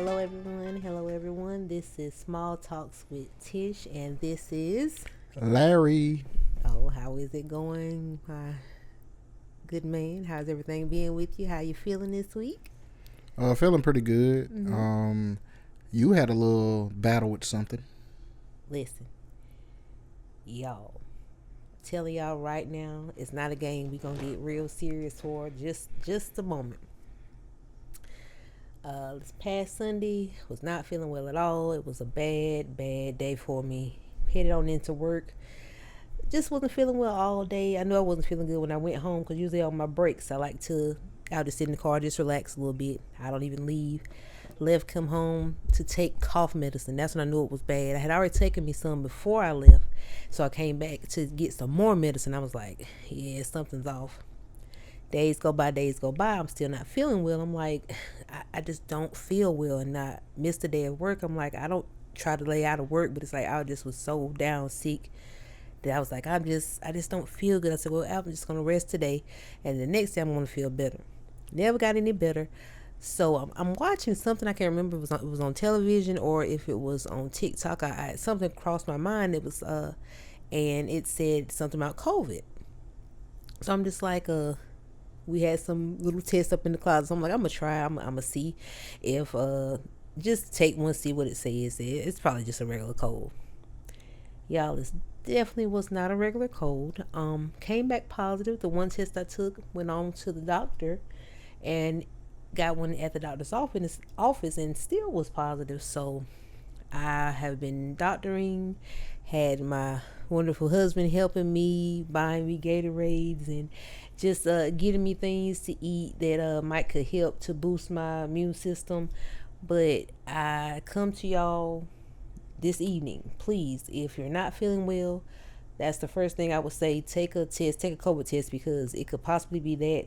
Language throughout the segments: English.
Hello, everyone. Hello, everyone. This is Small Talks with Tish, and this is. Larry. Oh, how is it going, my good man? How's everything being with you? How you feeling this week? Feeling pretty good. Mm-hmm. You had a little battle with something. Listen, y'all. Telling y'all right now, it's not a game. We gonna get real serious for just a moment. This past Sunday was not feeling well at all. It was a bad day for me. Headed on into work. Just wasn't feeling well all day. I knew I wasn't feeling good when I went home because usually on my breaks I'll just sit in the car, just relax a little bit. I don't even leave. Left, come home to take cough medicine. That's when I knew it was bad. I had already taken me some before I left, so I came back to get some more medicine. I was like, yeah, something's off. Days go by. I'm still not feeling well. I'm like, I just don't feel well, and I missed a day of work. I'm like, I don't try to lay out of work, but it's like I just was so down sick that I was like, I just don't feel good. I said, well, I'm just gonna rest today, and the next day I'm gonna feel better. Never got any better. So I'm watching something. I can't remember if it was on television or if it was on TikTok. Something crossed my mind. It was and it said something about COVID. So I'm just like we had some little test up in the closet. So I'm like, I'm gonna try. I'm gonna see if just take one, see what it says. It's probably just a regular cold. Y'all, it definitely was not a regular cold. Came back positive. The one test I took, went on to the doctor, and got one at the doctor's office, and still was positive. So I have been doctoring, had my wonderful husband helping me, buying me Gatorades, and just getting me things to eat that might could help to boost my immune system. But I come to y'all this evening. Please, if you're not feeling well, that's the first thing I would say. Take a test, take a COVID test, because it could possibly be that.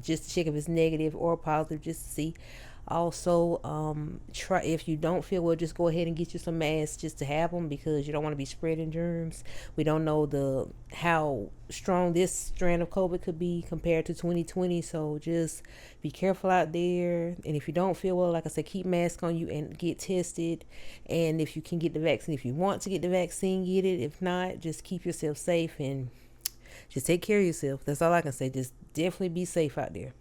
Just to check if it's negative or positive, just to see. Also, try, if you don't feel well, just go ahead and get you some masks just to have them, because you don't want to be spreading germs. We don't know the how strong this strand of COVID could be compared to 2020. So just be careful out there. And if you don't feel well, like I said, keep mask on you and get tested. And if you can get the vaccine, if you want to get the vaccine, get it. If not, just keep yourself safe and just take care of yourself. That's all I can say. Just definitely be safe out there.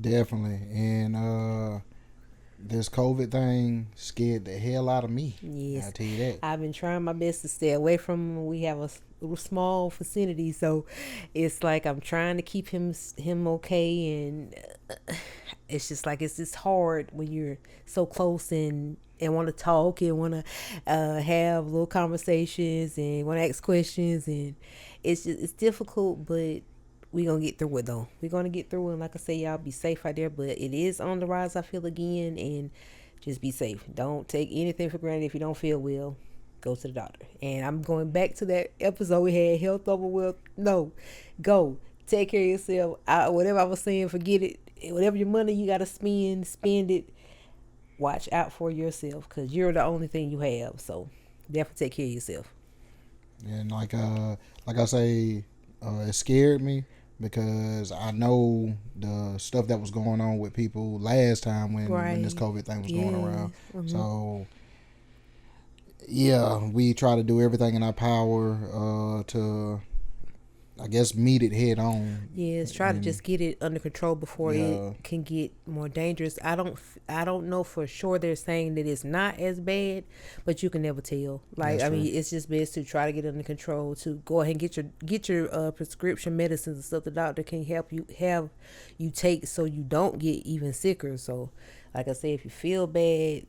Definitely. And this COVID thing scared the hell out of me. Yes, I tell you that. I've been trying my best to stay away from him. We have a little small vicinity, so it's like I'm trying to keep him okay, and it's just like it's just hard when you're so close and want to talk and want to have little conversations and want to ask questions, and it's difficult, but we gonna get through it though. We're gonna get through it, and like I say, y'all be safe out there. But it is on the rise, I feel, again, and just be safe. Don't take anything for granted. If you don't feel well, go to the doctor. And I'm going back to that episode we had, health over wealth. No, go take care of yourself. Whatever I was saying, forget it. Whatever your money you gotta spend it. Watch out for yourself, because you're the only thing you have. So definitely take care of yourself. And like I say, it scared me because I know the stuff that was going on with people last time when this COVID thing was going around. Mm-hmm. So yeah, we try to do everything in our power to, I guess, meet it head on. Yes, try to just get it under control before Yeah. it can get more dangerous. I don't know for sure they're saying that it's not as bad, but you can never tell. Like, That's I mean, true. it's just best to try to get it under control, to go ahead and get your prescription medicines and stuff the doctor can help you have you take, so you don't get even sicker. So like I say, if you feel bad,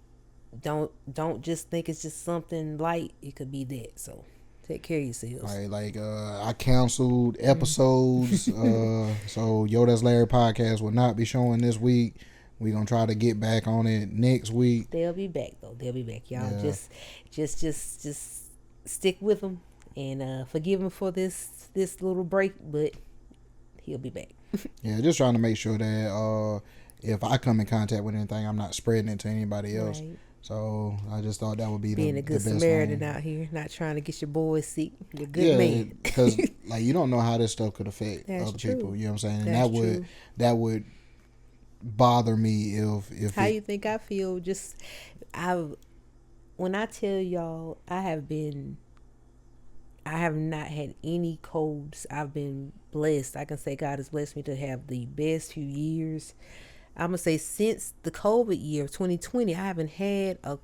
don't just think it's just something light. It could be that. So take care of yourselves. Like I canceled episodes. So Yo That's Larry podcast will not be showing this week. We're gonna try to get back on it next week. They'll be back though. They'll be back. Y'all Yeah. just stick with them and forgive him for this little break, but he'll be back. Yeah, just trying to make sure that if I come in contact with anything, I'm not spreading it to anybody else. Right. So I just thought that would be Being the a good best Samaritan one. out here, not trying to get your boys sick. You're a good man. Because like you don't know how this stuff could affect That's other true. people. You know what I'm saying? And That's true. that would bother me if How you think I feel? I when I tell y'all, I have not had any colds. I've been blessed. I can say God has blessed me to have the best few years. I'm gonna say since the COVID year of 2020, I haven't had a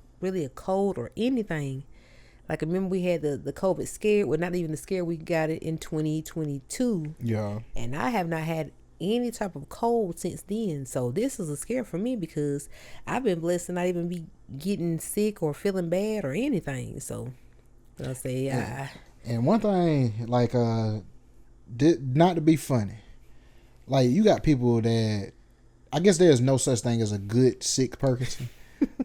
cold or anything. Like, remember we had the COVID scare. Well, not even the scare. We got it in 2022. Yeah. And I have not had any type of cold since then. So this is a scare for me because I've been blessed to not even be getting sick or feeling bad or anything. So I'll say, and one thing, like, not to be funny, like, you got people that, I guess there's no such thing as a good sick person.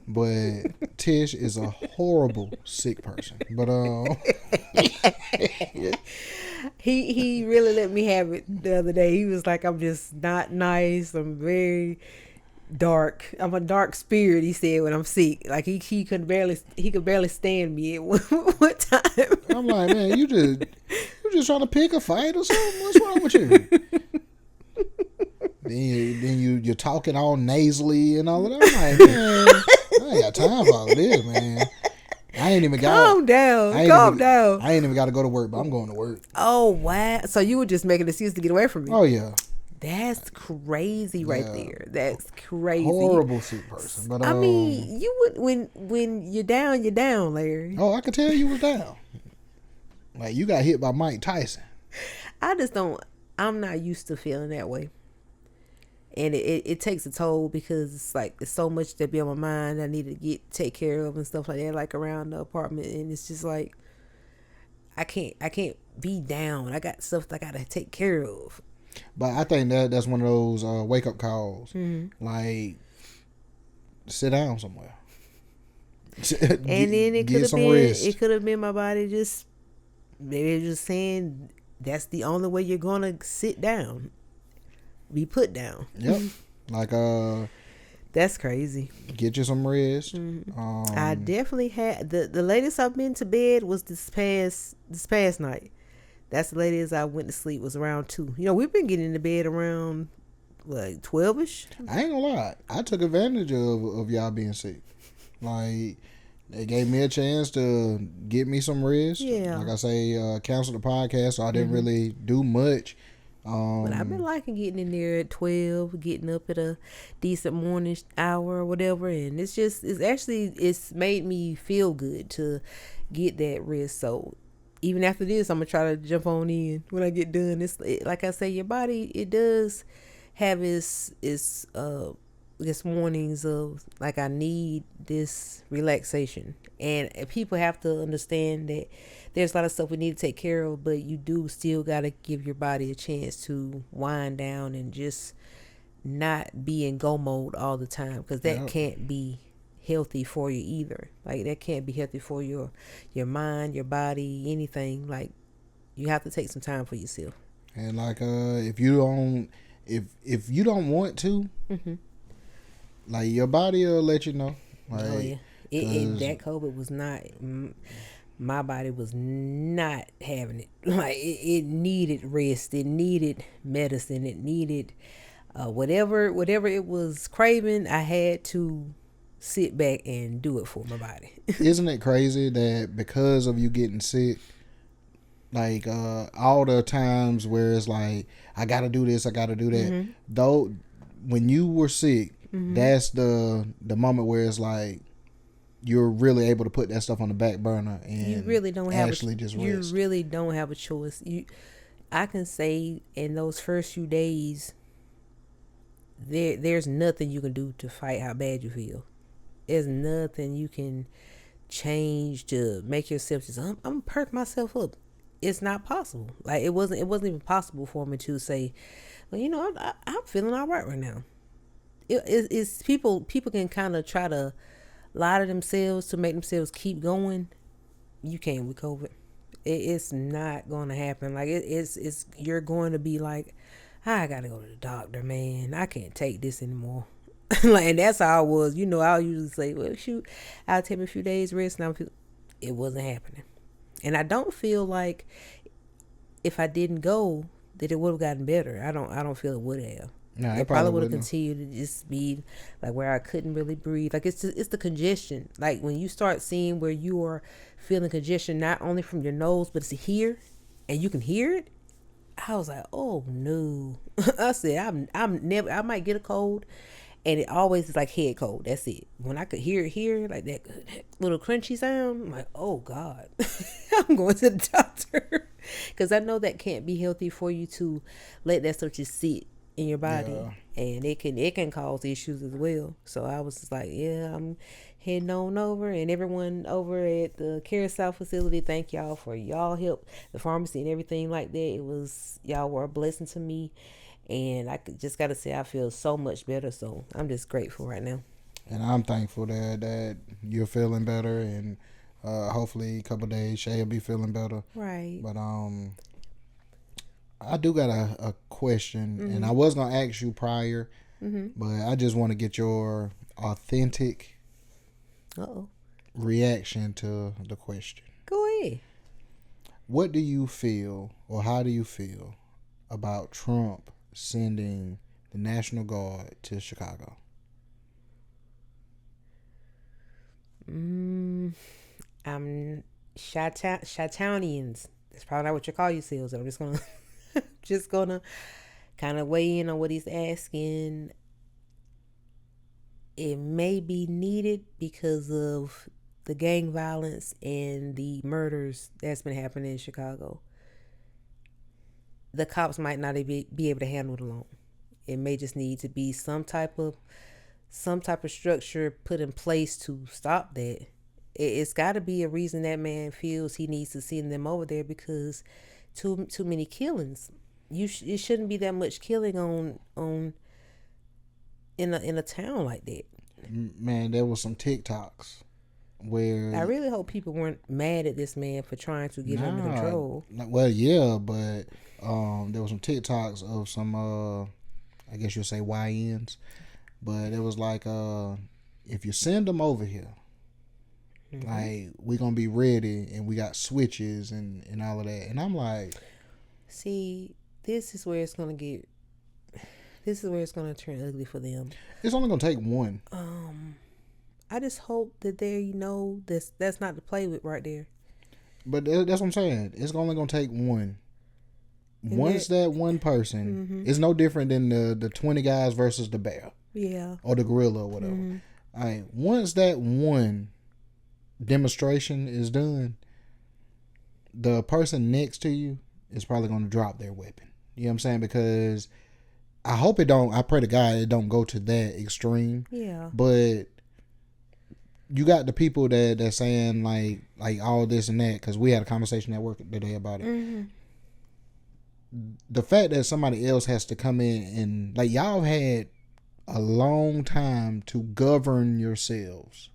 But Tish is a horrible sick person. But he really let me have it the other day. He was like, I'm just not nice. I'm very dark. I'm a dark spirit, he said, when I'm sick. Like he could barely stand me at one time. I'm like, man, you just trying to pick a fight or something? What's wrong with you? Then you're talking all nasally and all of that. I'm like, man, I ain't got time for all of this, man. I ain't even got. Calm down. I ain't even got to go to work, but I'm going to work. Oh wow! So you were just making an excuse to get away from me? Oh yeah. That's crazy right there. That's crazy. Horrible sick person. But I mean, you would when you're down, Larry. Oh, I could tell you was down. Like, you got hit by Mike Tyson. I just don't. I'm not used to feeling that way. And it takes a toll because it's like there's so much that be on my mind I need to take care of and stuff like that, like around the apartment, and it's just like I can't be down. I got stuff that I gotta take care of. But I think that's one of those wake up calls. Mm-hmm. Like, sit down somewhere. And then it could have been my body just maybe just saying that's the only way you're gonna sit down. Be put down. Yep. Like that's crazy. Get you some rest. Mm-hmm. I definitely had the latest I've been to bed was this past night. That's the latest I went to sleep was around 2. You know, we've been getting to bed around like 12ish. I ain't gonna lie, I took advantage of y'all being sick. Like, they gave me a chance to get me some rest. Yeah. Like I say, cancel the podcast, so I didn't really do much. But I've been liking getting in there at 12, getting up at a decent morning hour or whatever, and it's made me feel good to get that rest. So even after this, I'm gonna try to jump on in when I get done. Like I say, your body, it does have its mornings of like, I need this relaxation, and people have to understand that there's a lot of stuff we need to take care of, but you do still got to give your body a chance to wind down and just not be in go mode all the time, because that can't be healthy for you either. Like, that can't be healthy for your mind, your body, anything. Like, you have to take some time for yourself. And like, if you don't want to, mm-hmm. like, your body will let you know. Like, oh yeah, that COVID was not. My body was not having it. Like, it needed rest. It needed medicine. It needed whatever it was craving. I had to sit back and do it for my body. Isn't it crazy that because of you getting sick, like, all the times where it's like, I got to do this, I got to do that. Mm-hmm. Though, when you were sick, mm-hmm. that's the moment where it's like, you're really able to put that stuff on the back burner and you really don't have just rest. You really don't have a choice. I can say in those first few days, there's nothing you can do to fight how bad you feel. There's nothing you can change to make yourself just I'm gonna perk myself up. It's not possible. Like, it wasn't even possible for me to say, well, you know, I'm feeling all right now. It's people can kind of try to lie to themselves to make themselves keep going. You can't with COVID. It's not going to happen. Like, it's you're going to be like, I gotta go to the doctor, man. I can't take this anymore. Like, and that's how I was. You know, I'll usually say, well, shoot, I'll take me a few days rest, and it wasn't happening. And I don't feel like if I didn't go that it would have gotten better. I don't feel it would have. No, it It probably probably would have wouldn't. continued to just be like where I couldn't really breathe. Like it's the congestion. Like when you start seeing where you are feeling congestion not only from your nose but it's here, and you can hear it. I was like, oh no. I said, I'm never. I might get a cold, and it always is like head cold. That's it. When I could hear it here, like that little crunchy sound, I'm like, oh God, I'm going to the doctor because I know that can't be healthy for you to let that stuff just sit in your body, Yeah. and it can cause issues as well. So I was just like, yeah, I'm heading on over, and everyone over at the Carousel facility, thank y'all for y'all help, the pharmacy and everything like that. It was y'all were a blessing to me, and just gotta say I feel so much better. So I'm just grateful right now. And I'm thankful that you're feeling better, and hopefully a couple of days Shay will be feeling better. Right. But I do got a question, and I was gonna ask you prior, but I just want to get your authentic Uh-oh. reaction to the question. Go ahead. What do you feel, or how do you feel about Trump sending the National Guard to Chicago? I'm Chi-Townians. That's probably not what you call yourselves. I'm just gonna kind of weigh in on what he's asking. It may be needed because of the gang violence and the murders that's been happening in Chicago. The cops might not be able to handle it alone. It may just need to be some type of structure put in place to stop that. It's got to be a reason that man feels he needs to send them over there because too many killings. It shouldn't be that much killing on in a town like that. Man, there was some TikToks where I really hope people weren't mad at this man for trying to get under control. well, yeah, but there was some TikToks of some I guess you'll say YNs, but it was like if you send them over here, like we gonna be ready and we got switches and all of that, and I'm like, see, this is where it's gonna turn ugly for them. it's only gonna take one. I just hope that that's not to play with right there. But that's what I'm saying. It's only gonna take one. And Once that one person, it's no different than the 20 guys versus the bear. Yeah. Or the gorilla or whatever. All right. Once that one demonstration is done, the person next to you is probably going to drop their weapon. You know what I'm saying? Because I hope it don't. I pray to God it don't go to that extreme. Yeah. But you got the people that saying like all this and that, because we had a conversation at work today about it. The fact that somebody else has to come in and like y'all had a long time to govern yourselves.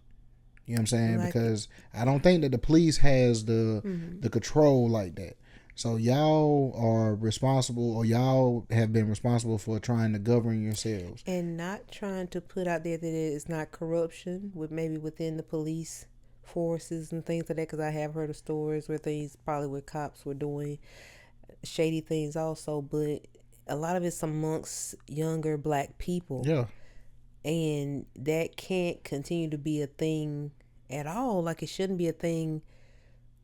You know what I'm saying? Like because I don't think that the police has the control like that. So y'all are responsible, or y'all have been responsible for trying to govern yourselves. And not trying to put out there that it's not corruption with maybe within the police forces and things like that, because I have heard of stories where things probably where cops were doing shady things also, but a lot of it's amongst younger black people. Yeah. And that can't continue to be a thing at all. Like it shouldn't be a thing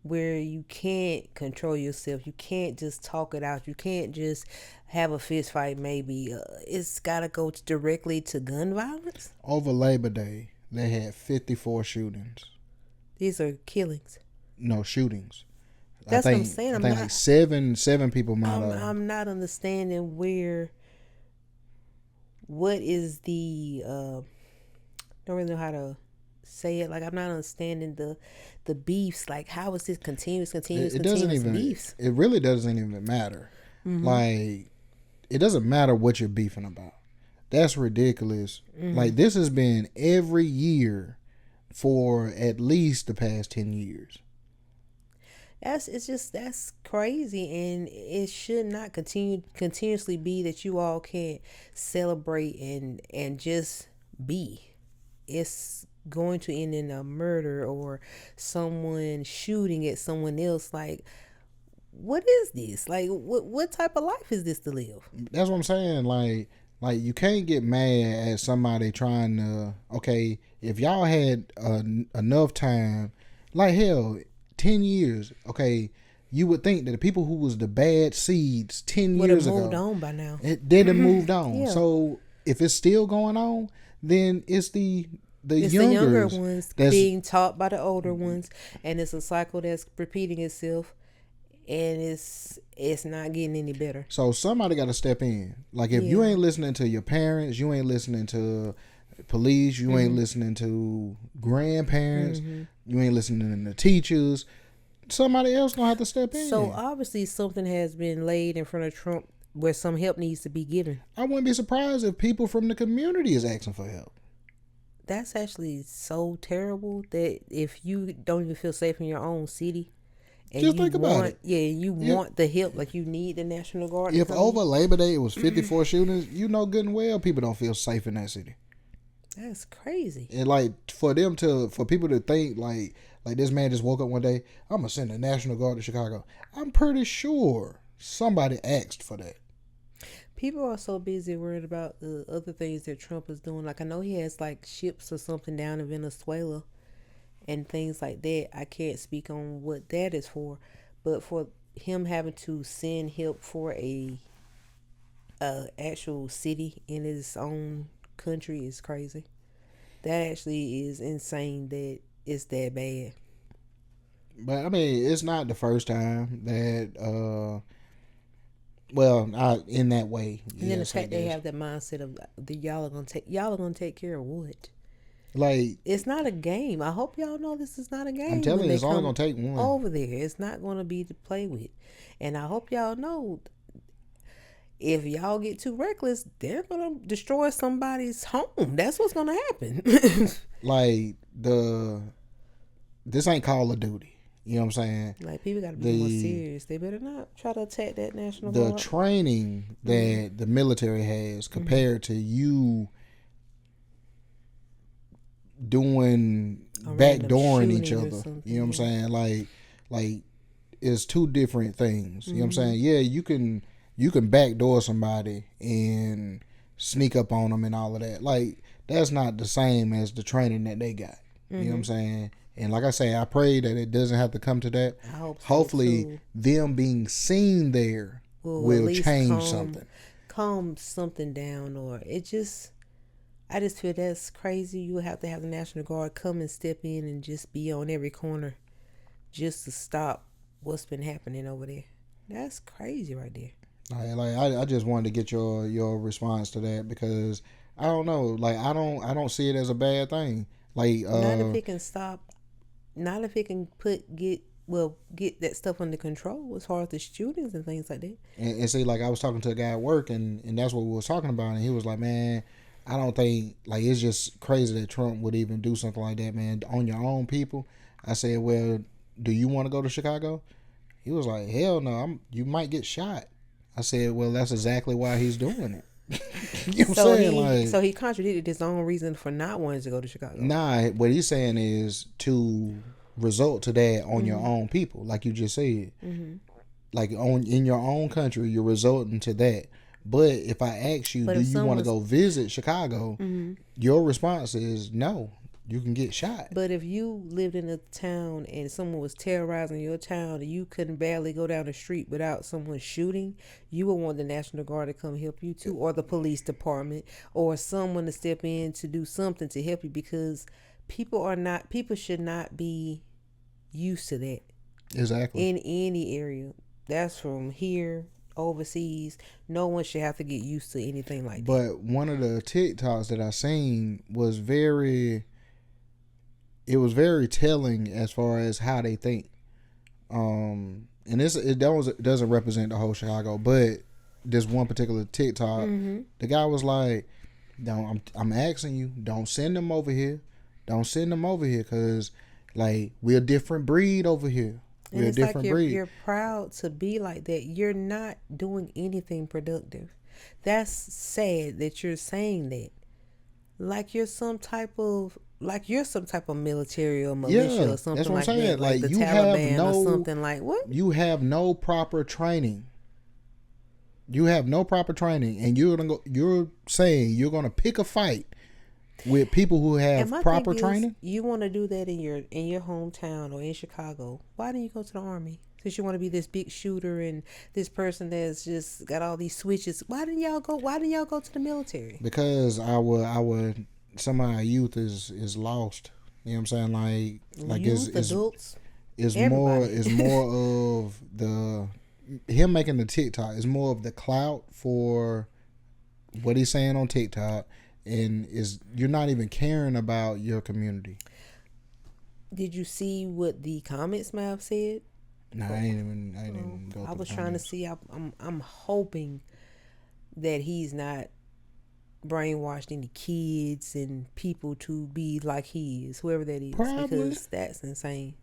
where you can't control yourself. You can't just talk it out. You can't just have a fist fight maybe. It's got to go directly to gun violence. Over Labor Day, they had 54 shootings. These are killings. No, shootings. That's what I'm saying. I think like seven people might have. I'm not understanding what is the don't really know how to say it. Like I'm not understanding the beefs. Like how is this continuous It doesn't even beefs? It really doesn't even matter. Like it doesn't matter what you're beefing about. That's ridiculous. Like this has been every year for at least the past 10 years. That's crazy, and it should not continuously be that you all can't celebrate and just be. It's going to end in a murder or someone shooting at someone else. Like, what is this? Like, what type of life is this to live? That's what I'm saying. Like Like, you can't get mad at somebody trying to, okay, if y'all had enough time, like hell, 10 years, okay, you would think that the people who was the bad seeds 10 would have years moved ago, on by now. it didn't moved on. Yeah. So if it's still going on, then it's the younger ones being taught by the older ones, and it's a cycle that's repeating itself, and it's not getting any better. So somebody got to step in. Like, if you ain't listening to your parents, you ain't listening to police, you ain't listening to grandparents, you ain't listening to teachers, somebody else gonna have to step in. So obviously something has been laid in front of Trump where some help needs to be given. I wouldn't be surprised if people from the community is asking for help. That's actually so terrible that if you don't even feel safe in your own city, and just think about it. Yeah, you want the help, like you need the National Guard. If over Labor Day it was 54 shootings, you know good and well people don't feel safe in that city. That's crazy. And like for people to think like this man just woke up one day, I'm gonna send the National Guard to Chicago. I'm pretty sure somebody asked for that. People are so busy worried about the other things that Trump is doing. Like, I know he has like ships or something down in Venezuela and things like that. I can't speak on what that is for, but for him having to send help for a actual city in his own country is crazy. That actually is insane that it's that bad. But I mean, it's not the first time that well, not in that way. And then the fact they have that mindset of y'all are gonna take care of what? Like, it's not a game. I hope y'all know this is not a game. I'm telling you, it's only gonna take one over there. It's not gonna be to play with. And I hope y'all know, if y'all get too reckless, they're gonna destroy somebody's home. That's what's gonna happen. Like, this ain't Call of Duty. You know what I'm saying? Like, people gotta be more serious. They better not try to attack that National Guard. The training that the military has compared to you doing backdooring each other. You know what I'm saying? Like it's two different things. You know what I'm saying? Yeah, you can backdoor somebody and sneak up on them and all of that. Like, that's not the same as the training that they got. You know what I'm saying? And like I say, I pray that it doesn't have to come to that. I hope so. Hopefully, too. Them being seen there will change something. Calm something down, or I just feel that's crazy. You have to have the National Guard come and step in and just be on every corner just to stop what's been happening over there. That's crazy right there. Like I just wanted to get your response to that, because I don't know. Like, I don't see it as a bad thing. Like, not if it can stop. Not if it can get that stuff under control as far as the shootings and things like that. And see, like, I was talking to a guy at work, and that's what we was talking about, and he was like, man, I don't think, like, it's just crazy that Trump would even do something like that, man, on your own people. I said, well, do you want to go to Chicago? He was like, hell no, you might get shot. I said, well, that's exactly why he's doing it. You know what I'm saying? So he contradicted his own reason for not wanting to go to Chicago. Nah, what he's saying is to result to that on your own people, like you just said. Like, in your own country, you're resulting to that. But if I ask you, do you want to go visit Chicago? Your response is no. You can get shot. But if you lived in a town and someone was terrorizing your town and you couldn't barely go down the street without someone shooting, you would want the National Guard to come help you too, or the police department, or someone to step in to do something to help you, because people should not be used to that. Exactly. In any area. That's from here, overseas. No one should have to get used to anything like that. But one of the TikToks that I seen was very telling as far as how they think. And it doesn't represent the whole Chicago, but this one particular TikTok, the guy was like, I'm asking you, don't send them over here. Don't send them over here, because, like, we're a different breed over here. We're a different breed. You're proud to be like that. You're not doing anything productive. That's sad that you're saying that. Like you're some type of military or militia or something that's what like I'm saying. that. Like the you Taliban have or something like what? You have no proper training. You have no proper training, and you're saying you're gonna pick a fight with people who have proper training. You want to do that in your hometown or in Chicago. Why didn't you go to the Army? Since you want to be this big shooter and this person that's just got all these switches, why didn't y'all go to the military? Because our some of our youth is lost. You know what I'm saying? Like youth, adults, it's everybody. more of the him making the TikTok is more of the clout for what he's saying on TikTok, and is you're not even caring about your community. Did you see what the comments may have said? No, I ain't even go. I was trying to see. I'm hoping that he's not brainwashed any kids and people to be like he is, whoever that is. Probably. Because that's insane.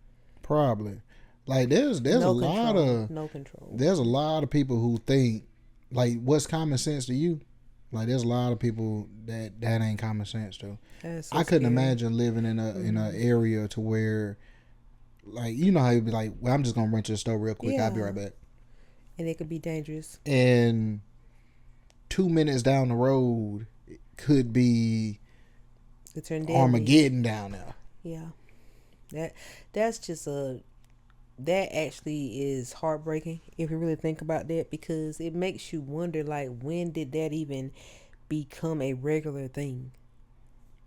Probably. Like there's no a lot of no control. There's a lot of people who think like what's common sense to you. Like there's a lot of people that ain't common sense to. So I couldn't imagine living in a area to where, like, you know how you'd be like, well, I'm just gonna run to the store real quick. Yeah. I'll be right back. And it could be dangerous. And 2 minutes down the road, it could be Armageddon down there. Yeah, that's just that actually is heartbreaking if you really think about that, because it makes you wonder, like, when did that even become a regular thing?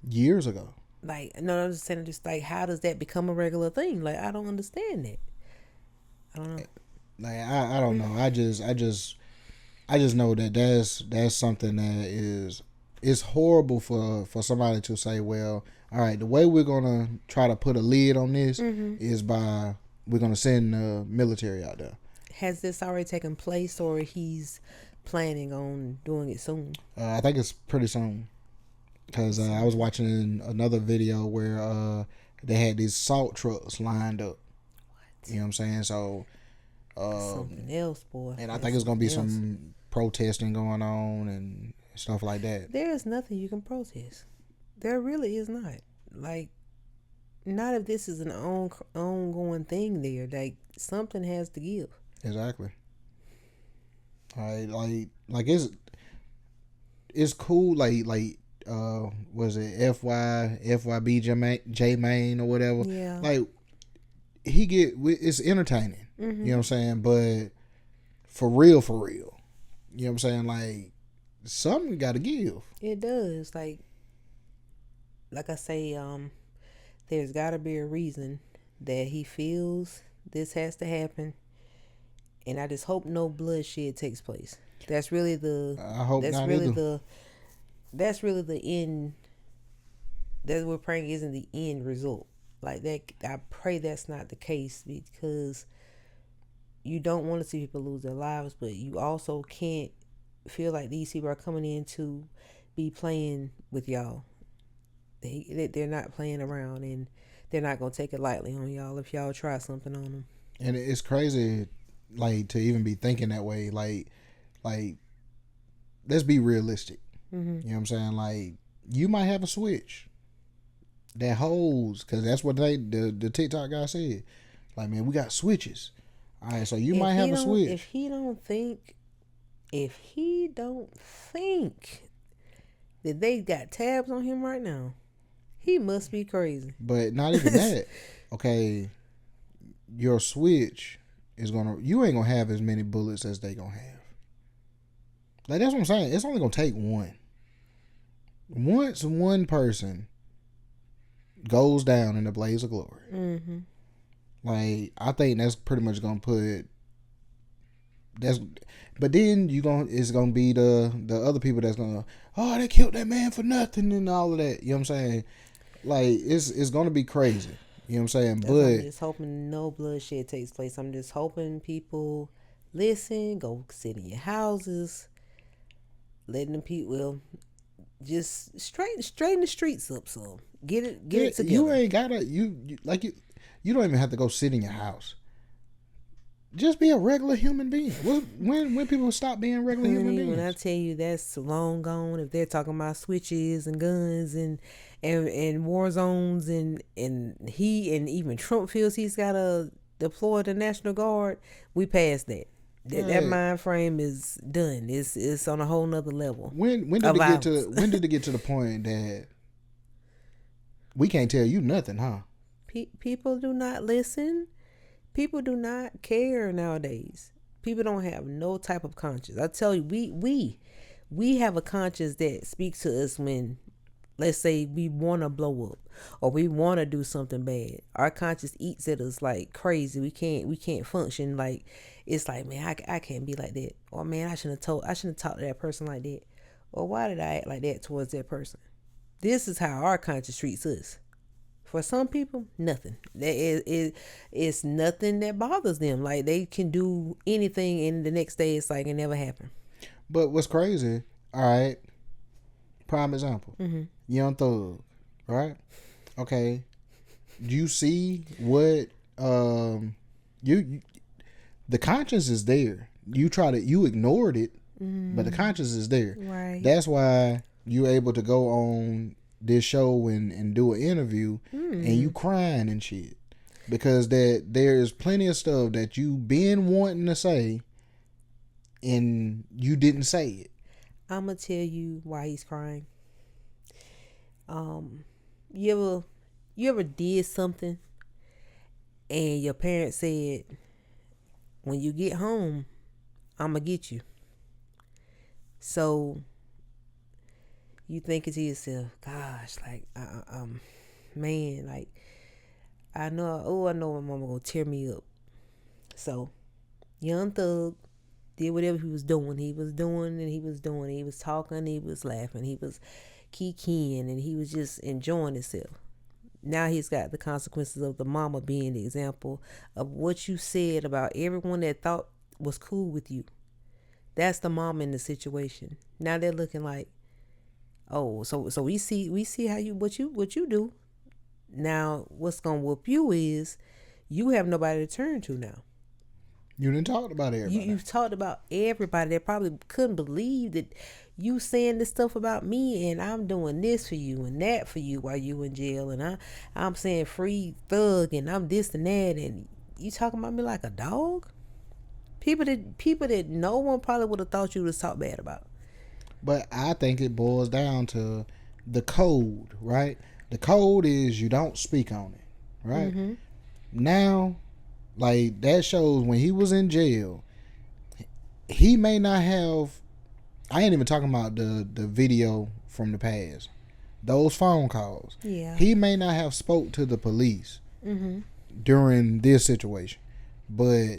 Years ago. Like, no, I'm just saying, just like, how does that become a regular thing? Like, I don't understand that. I don't know. Like, I don't know. I just know that that's something that is horrible for somebody to say, well, all right, the way we're gonna try to put a lid on this is by we're gonna send the military out there. Has this already taken place, or he's planning on doing it soon? I think it's pretty soon, because I was watching another video where they had these salt trucks lined up. What? You know what I'm saying? So something else, boy. And I think it's gonna be some protesting going on and stuff like that. There is nothing you can protest. There really is not. Like, not if this is an ongoing thing there. Like, something has to give. Exactly. Like it's cool. Like was it FYB J Main or whatever? Yeah. Like it's entertaining. You know what I'm saying? But for real, you know what I'm saying? Like, something got to give. It does. Like I say, there's got to be a reason that he feels this has to happen, and I just hope no bloodshed takes place. That's really the. I hope that's not really either. That's really the end. That we're praying isn't the end result. Like that, I pray that's not the case, because you don't want to see people lose their lives, but you also can't feel like these people are coming in to be playing with y'all. They're not playing around, and they're not gonna take it lightly on y'all if y'all try something on them. And it's crazy, like, to even be thinking that way. Like let's be realistic. You know what I'm saying? Like, you might have a switch that holds, because that's what the TikTok guy said. Like, man, we got switches. All right, so you might have a switch. If he don't think that they got tabs on him right now, he must be crazy. But not even that. Okay, your switch you ain't gonna have as many bullets as they gonna have. Like, that's what I'm saying. It's only gonna take one. Once one person goes down in a blaze of glory, like, I think that's pretty much gonna put. But then it's gonna be the other people that's gonna, oh, they killed that man for nothing and all of that. You know what I'm saying? Like, it's gonna be crazy. You know what I'm saying? I'm just hoping no bloodshed takes place. I'm just hoping people listen, go sit in your houses, letting the people just straighten the streets up some. Get it together. You ain't gotta you don't even have to go sit in your house. Just be a regular human being. When people stop being regular human beings? When I tell you that's long gone, if they're talking about switches and guns and war zones and even Trump feels he's got to deploy the National Guard, we passed that. That mind frame is done. It's on a whole nother level. When did it get to the point that we can't tell you nothing, huh? People do not listen. People do not care nowadays. People don't have no type of conscience. I tell you, we have a conscience that speaks to us when, let's say, we want to blow up or we want to do something bad. Our conscience eats at us like crazy. We can't function. Like, it's like, man, I can't be like that. Or, man, I shouldn't have talked to that person like that. Or, why did I act like that towards that person? This is how our conscience treats us. For some people, nothing. It's nothing that bothers them. Like, they can do anything, and the next day it's like it never happened. But what's crazy, all right, prime example, Young Thug, right? Okay, do you see what you the conscience is there. You ignored it, but the conscience is there. Right. That's why you're able to go on this show and do an interview and you crying and shit, because there's plenty of stuff that you been wanting to say and you didn't say it. I'm gonna tell you why he's crying. You ever did something and your parents said, when you get home, I'm gonna get you. So you thinking to yourself, gosh, like, man, like, I know my mama gonna tear me up. So Young Thug did whatever he was doing. He was talking, he was laughing, he was kikiing, and he was just enjoying himself. Now he's got the consequences of the mama being the example of what you said about everyone that thought was cool with you. That's the mama in the situation. Now they're looking like, oh, so we see how what you do. Now what's gonna whoop you is you have nobody to turn to now. You didn't talk about everybody. You've talked about everybody that probably couldn't believe that you saying this stuff about me, and I'm doing this for you and that for you while you in jail, and I'm saying free Thug, and I'm this and that, and you talking about me like a dog. People that no one probably would have thought you would talk bad about. But I think it boils down to the code, right? The code is you don't speak on it, right? Mm-hmm. Now, like, that shows when he was in jail, he may not have, I ain't even talking about the video from the past, those phone calls. Yeah. He may not have spoke to the police during this situation, but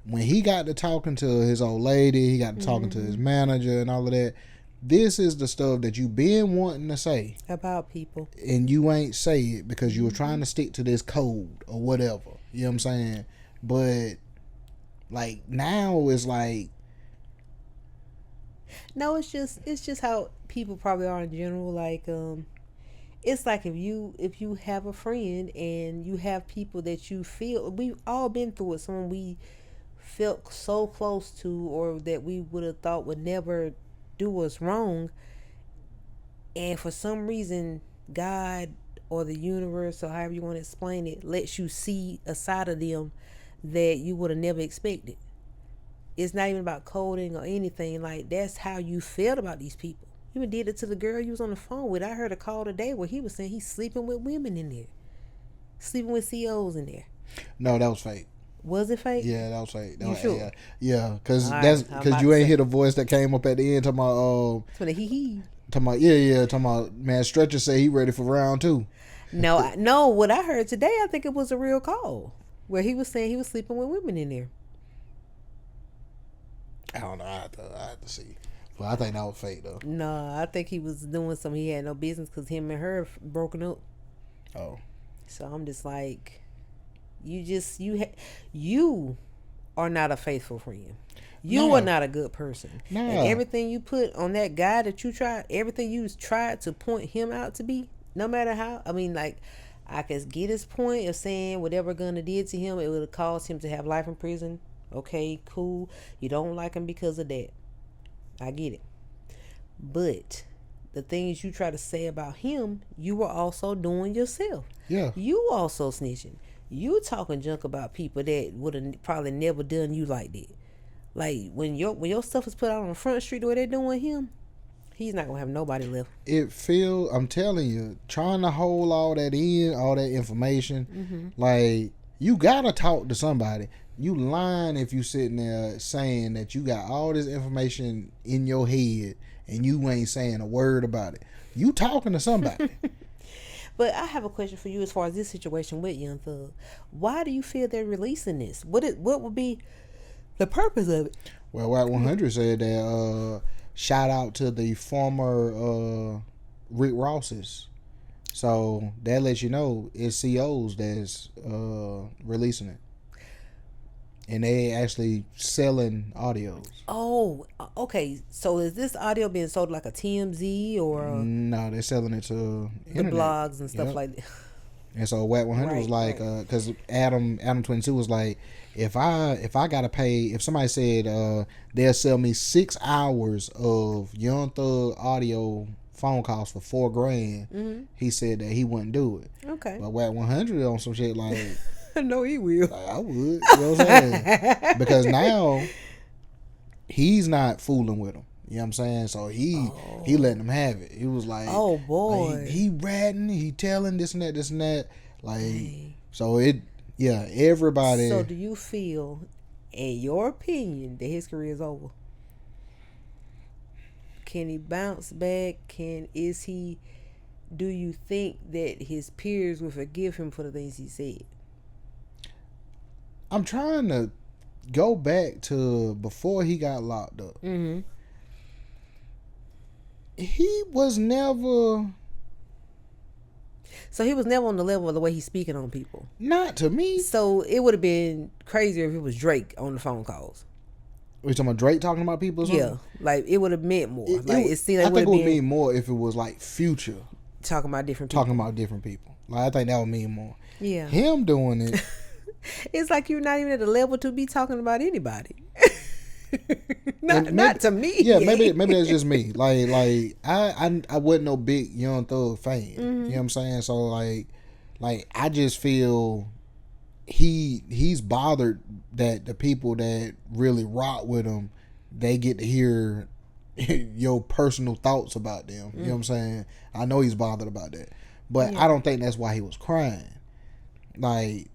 when he got to talking to his old lady, he got to talking to his manager and all of that, this is the stuff that you been wanting to say about people, and you ain't say it because you were trying to stick to this code or whatever. You know what I'm saying? But like now it's like, no, it's just how people probably are in general. Like, it's like if you have a friend and you have people that you feel, we've all been through it, someone we felt so close to or that we would have thought would never do us wrong, and for some reason God or the universe or however you want to explain it lets you see a side of them that you would have never expected. It's not even about coding or anything. Like, that's how you felt about these people. You even did it to the girl you was on the phone with. I heard a call today where he was saying he's sleeping with women in there, sleeping with CEOs in there. No, that was fake. Was it fake? Yeah, that was fake. You sure? Yeah, because you ain't hear the voice that came up at the end talking about talking about man, Stretcher say he ready for round 2. No, what I heard today, I think it was a real call where he was saying he was sleeping with women in there. I don't know. I have to see. But I think that was fake though. No, I think he was doing something he had no business because him and her broken up. Oh. So I'm just like, you are not a faithful friend. You are not a good person. Nah. And everything you put on that guy that you tried, everything you tried to point him out to be, no matter how, I mean, like, I could get his point of saying whatever Gunna did to him, it would have caused him to have life in prison. Okay, cool. You don't like him because of that. I get it. But the things you try to say about him, you were also doing yourself. Yeah. You also snitching. You talking junk about people that would have probably never done you like that. Like when your stuff is put out on the front street the way they're doing him, he's not gonna have nobody left. I'm telling you, trying to hold all that in, all that information, like you gotta talk to somebody. You lying if you sitting there saying that you got all this information in your head and you ain't saying a word about it. You talking to somebody. But I have a question for you as far as this situation with Young Thug. Why do you feel they're releasing this? What would be the purpose of it? Well, Wack 100 said that shout out to the former Rick Rosses. So that lets you know it's COs that's releasing it. And they actually selling audios. Oh, okay. So is this audio being sold like a TMZ or No, they're selling it to the internet. blogs and stuff like that? And so Wack 100 was like, because Adam 22 was like, if I gotta pay, if somebody said they'll sell me 6 hours of Young Thug audio phone calls for $4,000, he said that he wouldn't do it. Okay. But Wack 100 on some shit like, no, he will. I would. You know what I'm saying? Because now he's not fooling with him. You know what I'm saying? So he letting him have it. He was like, oh boy, like he ratting, he telling this and that. Like, so everybody. So do you feel, in your opinion, that his career is over? Can he bounce back? Do you think that his peers will forgive him for the things he said? I'm trying to go back to before he got locked up. Mm-hmm. He was never. So he was never on the level of the way he's speaking on people. Not to me. So it would have been crazier if it was Drake on the phone calls. Are you talking about Drake talking about people or something? Yeah, like it would have meant more. It seemed like I think it would mean more if it was like Future talking about different people. Like I think that would mean more. Yeah. Him doing it. It's like you're not even at the level to be talking about anybody. not to me. Yeah, maybe that's just me. Like I wasn't no big Young Thug fan. You know what I'm saying? So like I just feel he's bothered that the people that really rock with him, they get to hear your personal thoughts about them. You know what I'm saying? I know he's bothered about that. But I don't think that's why he was crying. Like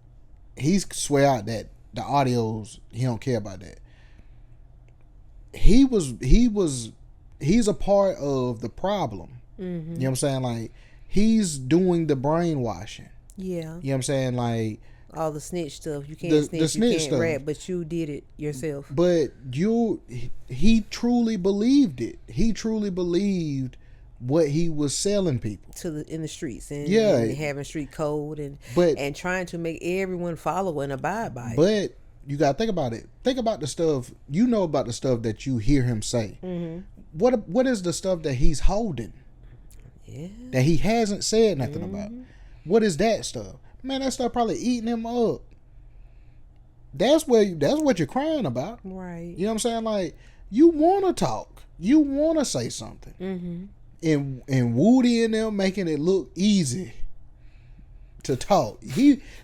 he swear out that the audios, he don't care about that. He's a part of the problem. You know what I'm saying? Like he's doing the brainwashing. Yeah. You know what I'm saying? Like all the snitch stuff. You can't snitch, you can't rap, but you did it yourself. But he truly believed it. He truly believed what he was selling people in the streets and having street code and trying to make everyone follow and abide by it. But you gotta think about it. Think about the stuff about the stuff that you hear him say. What is the stuff that he's holding? Yeah. That he hasn't said nothing about. What is that stuff? Man, that stuff probably eating him up. That's what you're crying about. Right. You know what I'm saying? Like you wanna talk. You wanna say something. And Woody and them making it look easy to talk.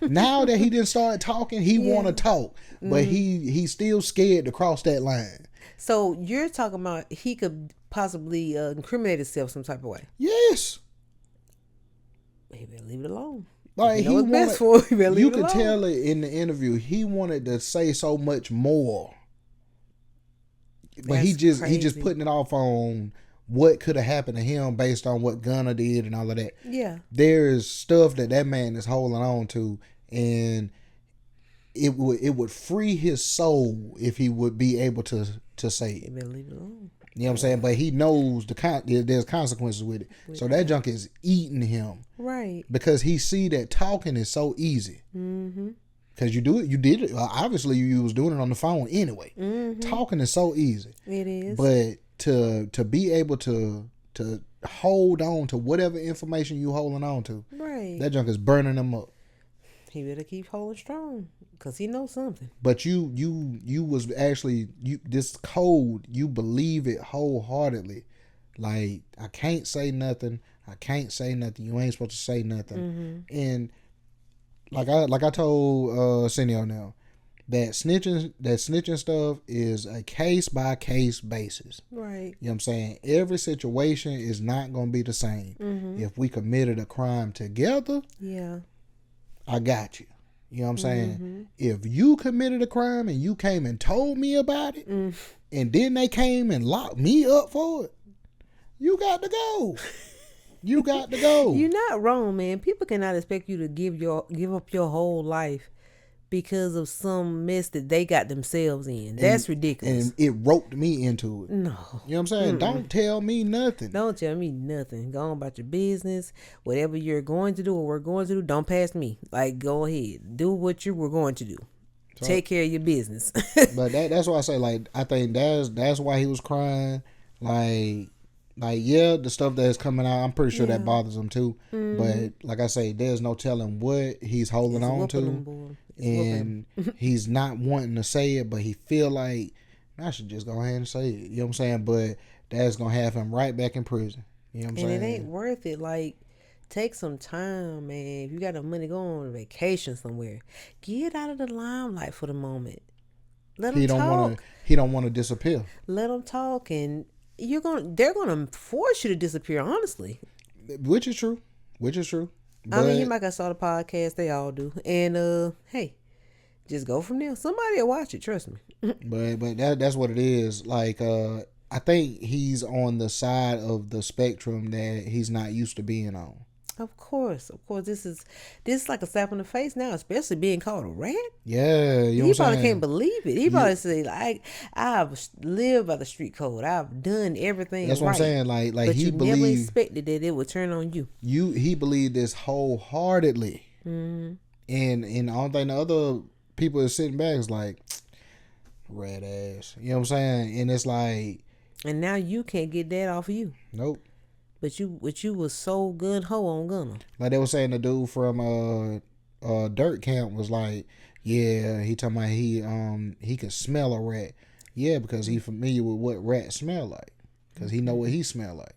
Now that he didn't start talking, he want to talk, but he's still scared to cross that line. So you're talking about he could possibly incriminate himself some type of way. Yes. He better leave it alone. Like you could tell it in the interview. He wanted to say so much more, but he just putting it off on what could have happened to him based on what Gunna did and all of that. Yeah. There's stuff that man is holding on to, and it would free his soul if he would be able to say it. You better leave it alone. You know what I'm saying? But he knows there's consequences with it. So that junk is eating him. Right. Because he see that talking is so easy. Because you did it. Obviously, you was doing it on the phone anyway. Talking is so easy. It is. But to be able to hold on to whatever information you holding on to, right, that junk is burning them up. He better keep holding strong because he knows something. But you was actually this code, you believe it wholeheartedly. Like I can't say nothing. You ain't supposed to say nothing. And like I told Cindy now, that snitching stuff is a case by case basis. Right. You know what I'm saying? Every situation is not gonna be the same. If we committed a crime together, yeah, I got you. You know what I'm saying? If you committed a crime and you came and told me about it, and then they came and locked me up for it, you got to go. You got to go. You're not wrong, man. People cannot expect you to give up your whole life because of some mess that they got themselves in. That's ridiculous. And it roped me into it. No. You know what I'm saying? Don't tell me nothing. Don't tell me nothing. Go on about your business. Whatever you're going to do or we're going to do, don't pass me. Like, go ahead. Do what you were going to do. So, take care of your business. But that's why I say, like, I think that's why he was crying. Like, yeah, the stuff that's coming out, I'm pretty sure that bothers him too. But like I say, there's no telling what he's holding on to. And he's not wanting to say it, but he feel like I should just go ahead and say it. You know what I'm saying? But that's gonna have him right back in prison. You know what I'm saying? And it ain't worth it. Like, take some time, man. If you got the money, go on a vacation somewhere. Get out of the limelight for the moment. Let him talk. He don't want to disappear. Let him talk, and they're gonna force you to disappear. Honestly, which is true. I mean, you might have saw the podcast. They all do. And hey, just go from there. Somebody will watch it. Trust me. but that's what it is. Like, I think he's on the side of the spectrum that he's not used to being on. Of course. This is like a slap in the face now, especially being called a rat. Yeah, you know he probably can't believe it. He probably say, like, I've lived by the street code. I've done everything. That's what I'm saying. Like but he never expected that it would turn on you. He believed this wholeheartedly, and the only thing the other people is sitting back is like, rat ass. You know what I'm saying? And it's like, and now you can't get that off of you. Nope. But you was so gun ho on Gunna. Like they were saying, the dude from Dirt Camp was like, yeah, he talking about he can smell a rat. Yeah, because he familiar with what rats smell like, because he know what he smell like.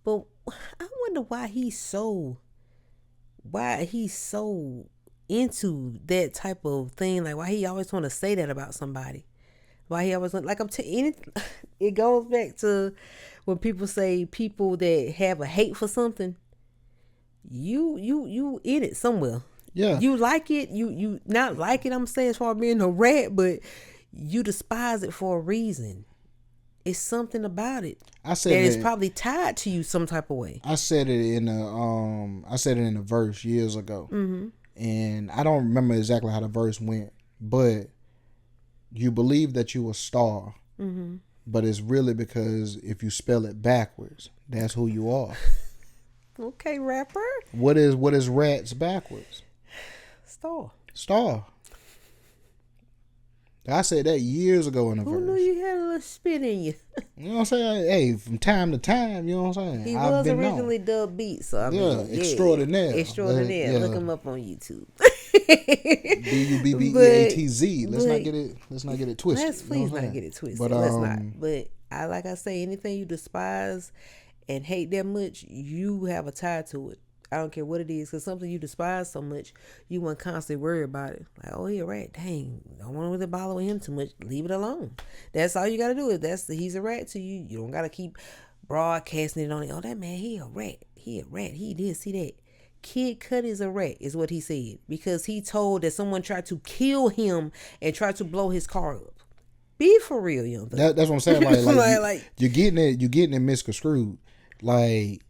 But I wonder why he's so into that type of thing. Like, why he always want to say that about somebody. Why he always like, I'm telling. It goes back to when people say people that have a hate for something. You in it somewhere. Yeah. You like it. You not like it. I'm saying as far as being a rat, but you despise it for a reason. It's something about it. I said that is probably tied to you some type of way. I said it in a verse years ago, and I don't remember exactly how the verse went, but you believe that you a star, but it's really because if you spell it backwards, that's who you are. Okay, rapper. What is rats backwards? Star. I said that years ago in a verse. Who knew you had a little spit in you? You know what I'm saying? Hey, from time to time, you know what I'm saying? He was originally dubbed Beat, so I mean, extraordinaire. Extraordinaire. Yeah. Look him up on YouTube. DUBBEATZ. Let's not get it twisted. Let's please not get it twisted. But let's not. But like I say, anything you despise and hate that much, you have a tie to it. I don't care what it is, because something you despise so much, you want to constantly worry about it. Like, oh, he a rat. Dang, don't want to really bother with him too much. Leave it alone. That's all you got to do. If he's a rat to you, you don't got to keep broadcasting it on it. Oh, that man, he a rat. He this, he that. Kid Cudi's a rat, is what he said, because he told that someone tried to kill him and tried to blow his car up. Be for real, young thing. That's what I'm saying. Like you're getting it misconstrued. Like,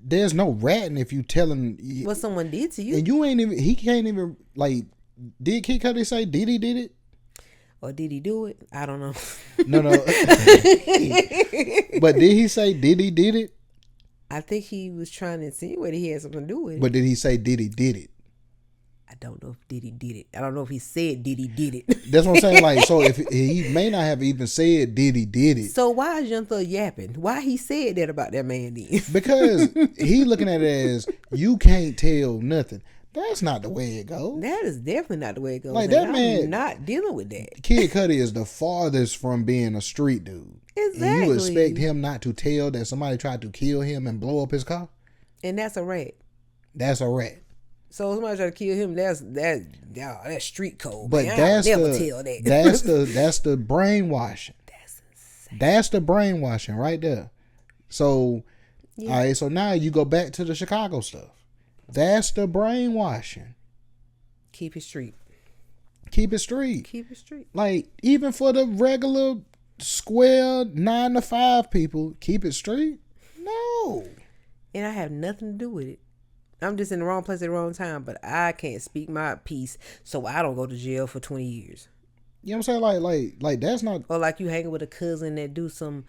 there's no ratting if you telling what someone did to you, and you ain't even. He can't even, like. Did Kid Cudi say Diddy did it, or did he do it? I don't know. No. But did he say Diddy did it? I think he was trying to insinuate he had something to do with it. But did he say Diddy did it? I don't know if Diddy did it. I don't know if he said Diddy did it. That's what I'm saying. Like, so if he may not have even said Diddy did it. So why is Young Thug yapping? Why he said that about that man then? Because he looking at it as, you can't tell nothing. That's not the way it goes. That is definitely not the way it goes. Like, that man, I'm not dealing with that. Kid Cudi is the farthest from being a street dude. Exactly. And you expect him not to tell that somebody tried to kill him and blow up his car? And that's a rat. That's a rat. So somebody try to kill him. That's street code. But man. that's I'll never the tell that. that's the brainwashing. That's insane. That's the brainwashing right there. So, Yeah. all right. So now you go back to the Chicago stuff. That's the brainwashing. Keep it street. Keep it street. Keep it street. Like, even for the regular square 9 to 5 people, keep it street? No. And I have nothing to do with it. I'm just in the wrong place at the wrong time, but I can't speak my piece, so I don't go to jail for 20 years. You know what I'm saying? Like that's not... Or like you hanging with a cousin that do some...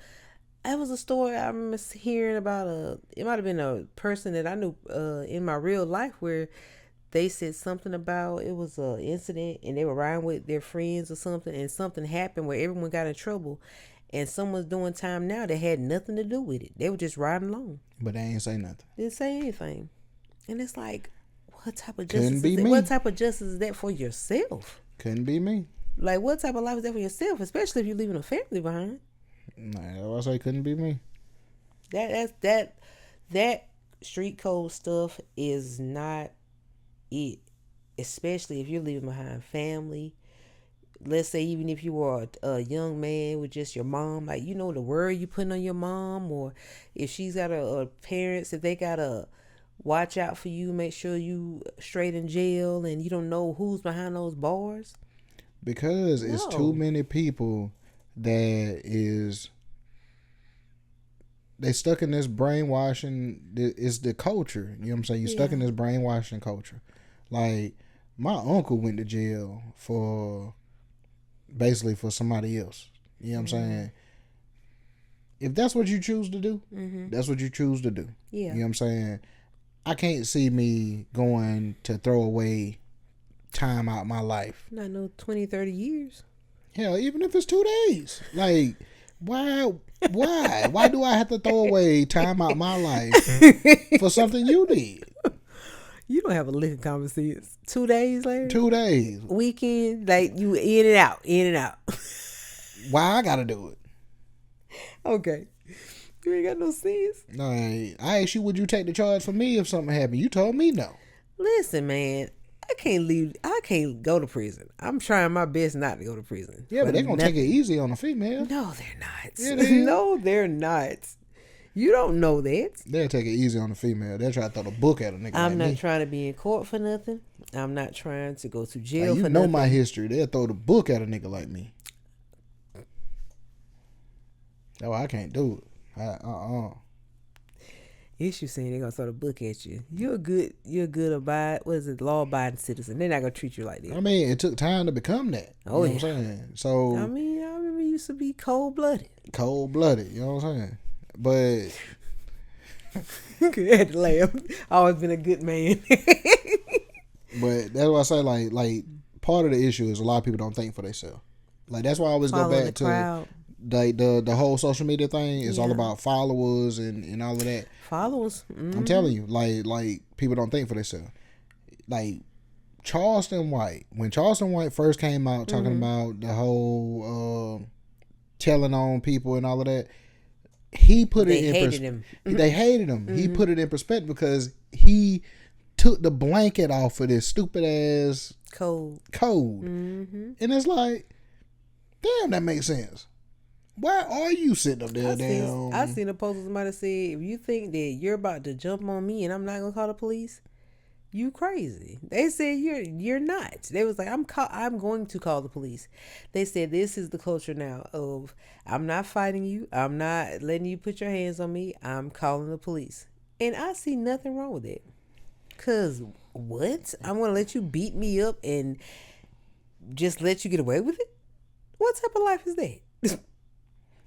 That was a story I remember hearing about it might have been a person that I knew in my real life where they said something about, it was an incident and they were riding with their friends or something, and something happened where everyone got in trouble, and someone's doing time now that had nothing to do with it. They were just riding along. But they ain't say nothing. Didn't say anything. And it's like, what type of Couldn't justice be is that? me. What type of justice is that for yourself? Couldn't be me. Like, what type of life is that for yourself, especially if you're leaving a family behind? Nah, I say couldn't be me. That street code stuff is not it, especially if you're leaving behind family. Let's say even if you were a young man with just your mom, like, you know, the word you putting on your mom, or if she's got a parents, if they gotta watch out for you, make sure you straight in jail, and you don't know who's behind those bars. Because it's too many people that is... They stuck in this brainwashing. It's the culture. You know what I'm saying? You're stuck in this brainwashing culture. Like, my uncle went to jail for basically for somebody else. You know what I'm saying? If that's what you choose to do, that's what you choose to do. Yeah. You know what I'm saying? I can't see me going to throw away time out my life. Not no 20, 30 years. Hell, even if it's 2 days. Like, why? Why do I have to throw away time out my life for something you did? You don't have a lick of common sense. 2 days later? 2 days. Weekend, like, you in and out. Why I gotta do it? Okay. You ain't got no sense. Like, I asked you, would you take the charge for me if something happened? You told me no. Listen, man, I can't go to prison. I'm trying my best not to go to prison. Yeah, but they're gonna take it easy on a female. No, they're not. Yeah, they is. No, they're not. You don't know that. They'll take it easy on a female. They'll try to throw the book at a nigga. I'm like not me. trying to be in court for nothing. I'm not trying to go to jail Like, you for know nothing. my history. They'll throw the book at a nigga like me. No, I can't do it. Issue saying they're gonna throw the book at you. You're a good law abiding citizen. They're not gonna treat you like that. I mean, it took time to become that. You know what I'm saying? So I mean, I remember you used to be cold blooded. Cold blooded, you know what I'm saying? But I had to laugh. Always been a good man. But that's why I say, like part of the issue is a lot of people don't think for themselves. Like, that's why I always go back to the whole social media thing is all about followers and all of that. Followers. I'm telling you, like people don't think for themselves. Like Charleston White, when Charleston White first came out talking about the whole telling on people and all of that, he put it in perspective. They hated him. He put it in perspective because he took the blanket off of this stupid ass code. And it's like, damn, that makes sense. Why are you sitting up there? I seen a post where somebody said, if you think that you're about to jump on me and I'm not gonna call the police, you crazy. They said you're not. They was like, I'm going to call the police. They said this is the culture now of, I'm not fighting you. I'm not letting you put your hands on me. I'm calling the police. And I see nothing wrong with it. Cause what? I'm gonna let you beat me up and just let you get away with it? What type of life is that?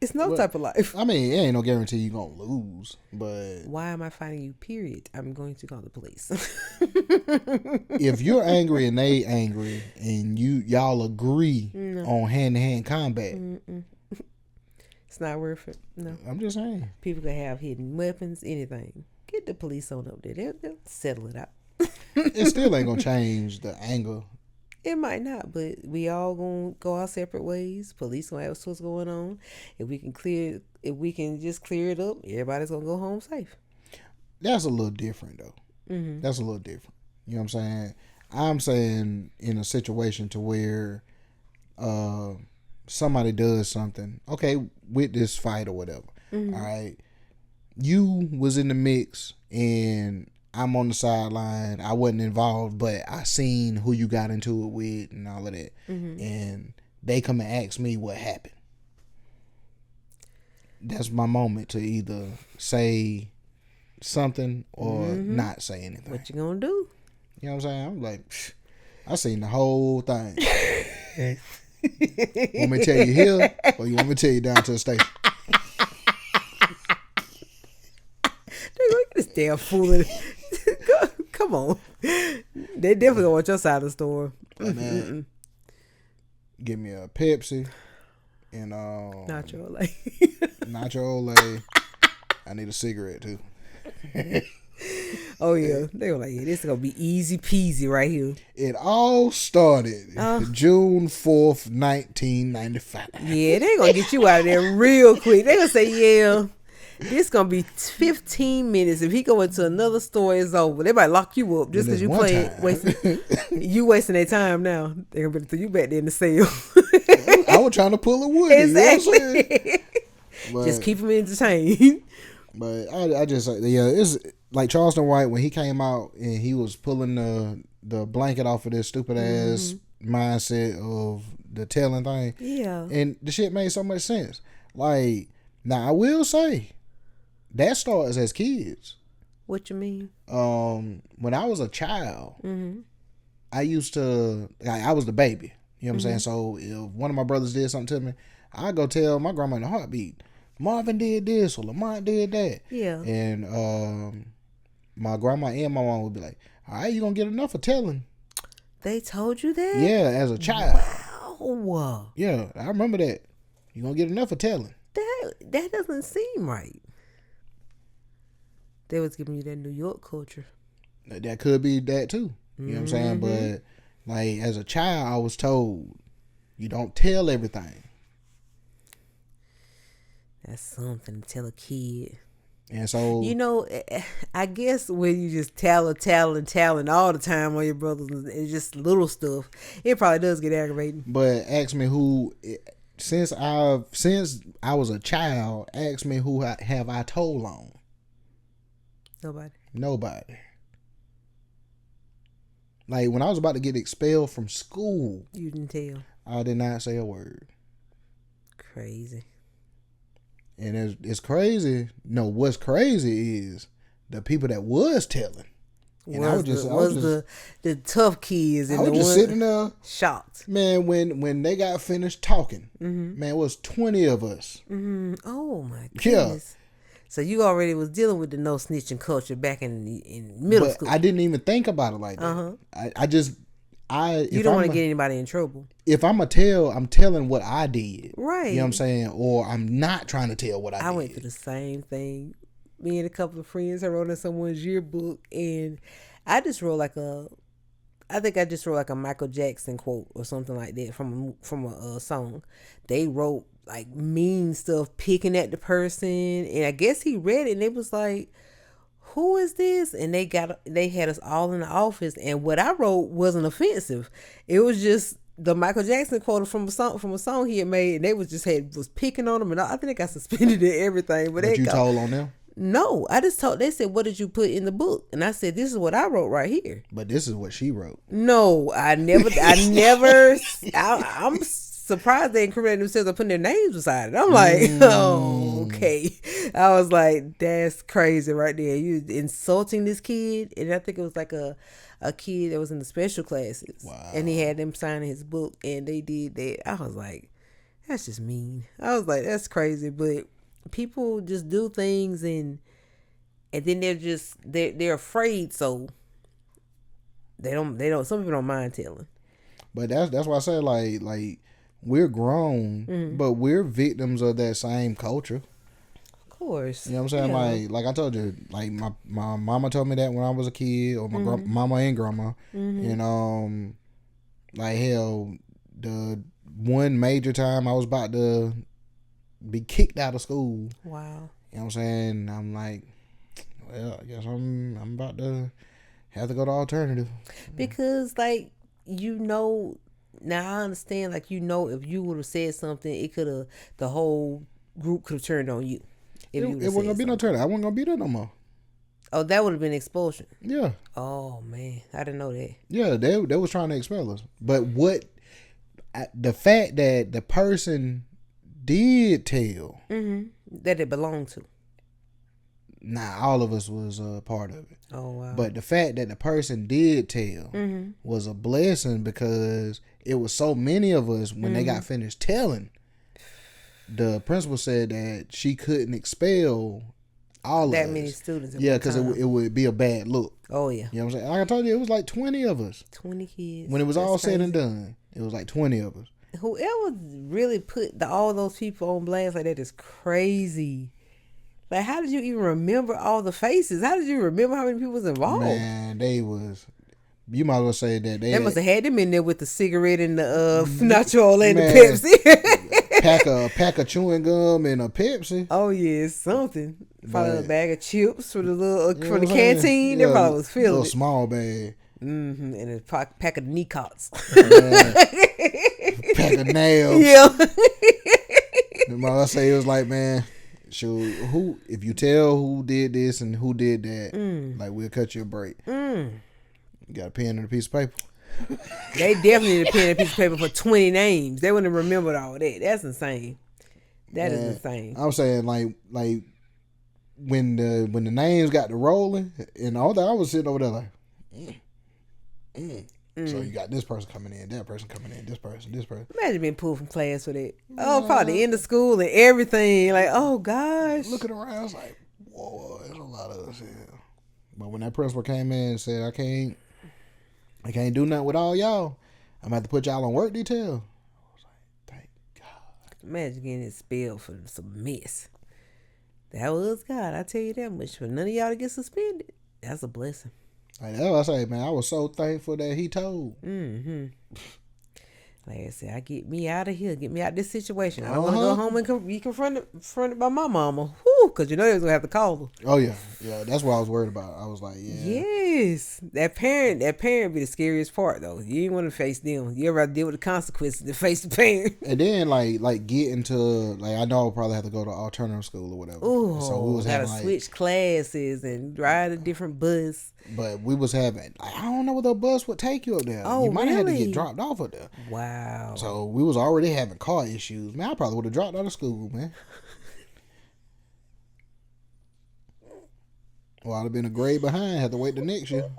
It's no type of life. I mean, it ain't no guarantee you're going to lose, but... Why am I fighting you, period? I'm going to call the police. If you're angry and they angry and y'all agree on hand-to-hand combat... It's not worth it. No. I'm just saying. People can have hidden weapons, anything. Get the police on up there. They'll settle it out. It still ain't going to change the anger. It might not, but we all gonna go our separate ways. Police gonna ask what's going on. If we can just clear it up, everybody's gonna go home safe. That's a little different though. That's a little different. You know what I'm saying? I'm saying in a situation to where somebody does something, okay, with this fight or whatever. Mm-hmm. All right. You was in the mix and I'm on the sideline. I wasn't involved, but I seen who you got into it with and all of that. Mm-hmm. And they come and ask me what happened. That's my moment to either say something or not say anything. What you gonna do? You know what I'm saying? I'm like, I seen the whole thing. Want me to tell you here, or you want me to tell you down to the station? Look at this damn fool. Come on. They definitely want your side of the story. Man, give me a Pepsi and Nacho Olay. Nacho Olay. I need a cigarette too. Oh yeah, they were like, yeah, this is gonna be easy peasy right here. It all started June 4th, 1995. Yeah, they gonna get you out of there real quick. They gonna say, yeah, this gonna be 15 minutes. If he go into another store, it's over. They might lock you up just because you playing. You wasting their time now. They're gonna throw you back there in the cell. I was trying to pull a Woody. Exactly. You know what I'm saying? Just keep them entertained. But I just, yeah, it's like Charleston White when he came out and he was pulling the blanket off of this stupid ass mindset of the telling thing. Yeah. And the shit made so much sense. Like, now I will say, that starts as kids. What you mean? When I was a child, I used to, I was the baby. You know what I'm saying? So if one of my brothers did something to me, I go tell my grandma in a heartbeat, Marvin did this or Lamont did that. Yeah. And my grandma and my mom would be like, all right, you gonna get enough of telling. They told you that? Yeah, as a child. Wow. Yeah, I remember that. You gonna get enough of telling. That doesn't seem right. They was giving you that New York culture. That could be that too. You know what I'm saying? But like as a child, I was told you don't tell everything. That's something to tell a kid. And so, you know, I guess when you just tell all the time on your brothers and just little stuff, it probably does get aggravating. But ask me who, since I was a child, ask me who have I told on? Nobody. Like when I was about to get expelled from school, you didn't tell. I did not say a word. Crazy. And it's crazy. No, what's crazy is the people that was telling. And I was just the tough kids. And I was just sitting there shocked. Man, when they got finished talking, man, it was 20 of us. Oh my goodness. Yeah. So you already was dealing with the no snitching culture back in middle school. I didn't even think about it like that. You don't want to get anybody in trouble. If I'm I'm telling what I did. Right. You know what I'm saying? Or I'm not trying to tell what I did. I went through the same thing. Me and a couple of friends, I wrote in someone's yearbook, and I just wrote like a Michael Jackson quote or something like that from a song. They wrote like mean stuff, picking at the person, and I guess he read it, and it was like, who is this? And they had us all in the office, and what I wrote wasn't offensive. It was just the Michael Jackson quote from a song he had made, and they was picking on him, and I think they got suspended and everything. But you told on them? No, I just told. They said, "What did you put in the book?" And I said, "This is what I wrote right here." But this is what she wrote. No, I'm surprised they incriminated themselves and putting their names beside it. I'm like, oh, okay. I was like, that's crazy right there. You insulting this kid. And I think it was like a kid that was in the special classes. Wow. And he had them signing his book, and they did that. I was like, that's just mean. I was like, that's crazy. But people just do things and then they're afraid, so they don't some people don't mind telling. But that's why I say like we're grown, but we're victims of that same culture. Of course. You know what I'm saying? Yeah. Like I told you, like my mama told me that when I was a kid, or my mama and grandma. And like hell, the one major time I was about to be kicked out of school. Wow. You know what I'm saying? I'm like, well, I guess I'm about to Have to go to alternative. Because like now I understand, like, if you would have said something, it could have, the whole group could have turned on you. It wasn't gonna be no turn. I wasn't gonna be there no more. Oh, that would have been expulsion. Yeah. Oh man, I didn't know that. Yeah, they was trying to expel us. But the fact that the person did tell that it belonged to. Nah, all of us was a part of it. Oh wow. But the fact that the person did tell was a blessing, because it was so many of us when they got finished telling. The principal said that she couldn't expel all that of us. many students. Yeah, because it would be a bad look. Oh yeah. You know what I'm saying? Like I told you, it was like 20 of us. 20 kids. When it was all said and done, it was like 20 of us. Whoever really put all those people on blast like that is crazy. Like, how did you even remember all the faces? How did you remember how many people was involved? Man, you might as well say that they must have had them in there with the cigarette and the nacho and the Pepsi. pack of chewing gum and a Pepsi. Oh yeah, something. Probably a bag of chips for the from the canteen. Yeah, they probably was filled. A little small bag. And a pack of Nicots. Pack of nails. Yeah. I say it was like, man, shoot, if you tell who did this and who did that, like, we'll cut you a break. You got a pen and a piece of paper. They definitely need a pen and a piece of paper for 20 names. They wouldn't have remembered all that. That's insane. That is insane. I'm saying, like when the names got to rolling, and all that, I was sitting over there like, So you got this person coming in, that person coming in, this person. Imagine being pulled from class for that. Oh, probably the end of school and everything. Like, oh gosh. Looking around, I was like, whoa, there's a lot of us here. But when that principal came in and said, I can't do nothing with all y'all, I'm gonna have to put y'all on work detail, I was like, thank God. Imagine getting expelled for some mess. That was God, I tell you that much. For none of y'all to get suspended, that's a blessing. Like, that's what I say, man. I was so thankful that he told. Like I said, get me out of here. Get me out of this situation. I don't want to go home and be confronted by my mama. Because you know they was going to have to call her. Oh, yeah. Yeah, that's what I was worried about. I was like, yeah. Yes. That parent be the scariest part, though. You ain't want to face them. You ever deal with the consequences to face the parent. And then, like getting to, like, I know I'll probably have to go to alternative school or whatever. Ooh, so we was gotta having, switch classes and ride a different bus. But we was having, I don't know what the bus would take you up there. Oh, you might have had to really? get dropped off up there. Wow. So we was already having car issues. Man, I probably would have dropped out of school, man. Well, I'd have been a grade behind. Had to wait the next year.